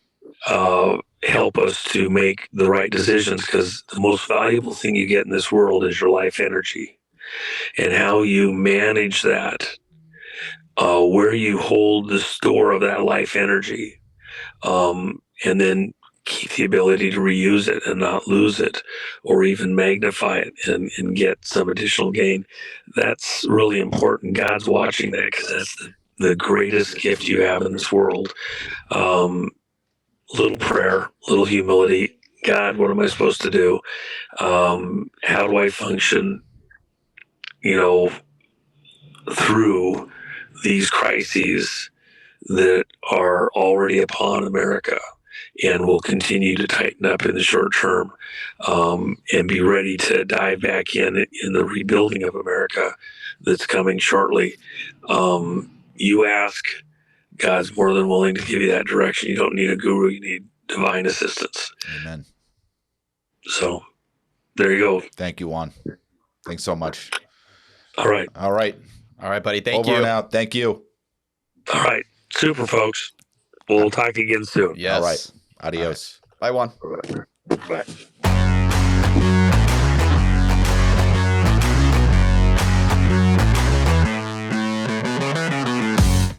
help us to make the right decisions, because the most valuable thing you get in this world is your life energy, and how you manage that, where you hold the store of that life energy, and then keep the ability to reuse it and not lose it, or even magnify it and get some additional gain. That's really important. God's watching that, because that's the greatest gift you have in this world. Little prayer, little humility. God, what am I supposed to do? How do I function, through these crises that are already upon America and will continue to tighten up in the short term, and be ready to dive back in the rebuilding of America that's coming shortly. You ask, God's more than willing to give you that direction. You don't need a guru, you need divine assistance. Amen. So there you go. Thank you, Juan. Thanks so much. All right. All right. All right, buddy. Thank Over you. and out. Thank you. All right. Super, folks. We'll talk again soon. Yes. All right. Adios. All right. Bye, Juan. Bye.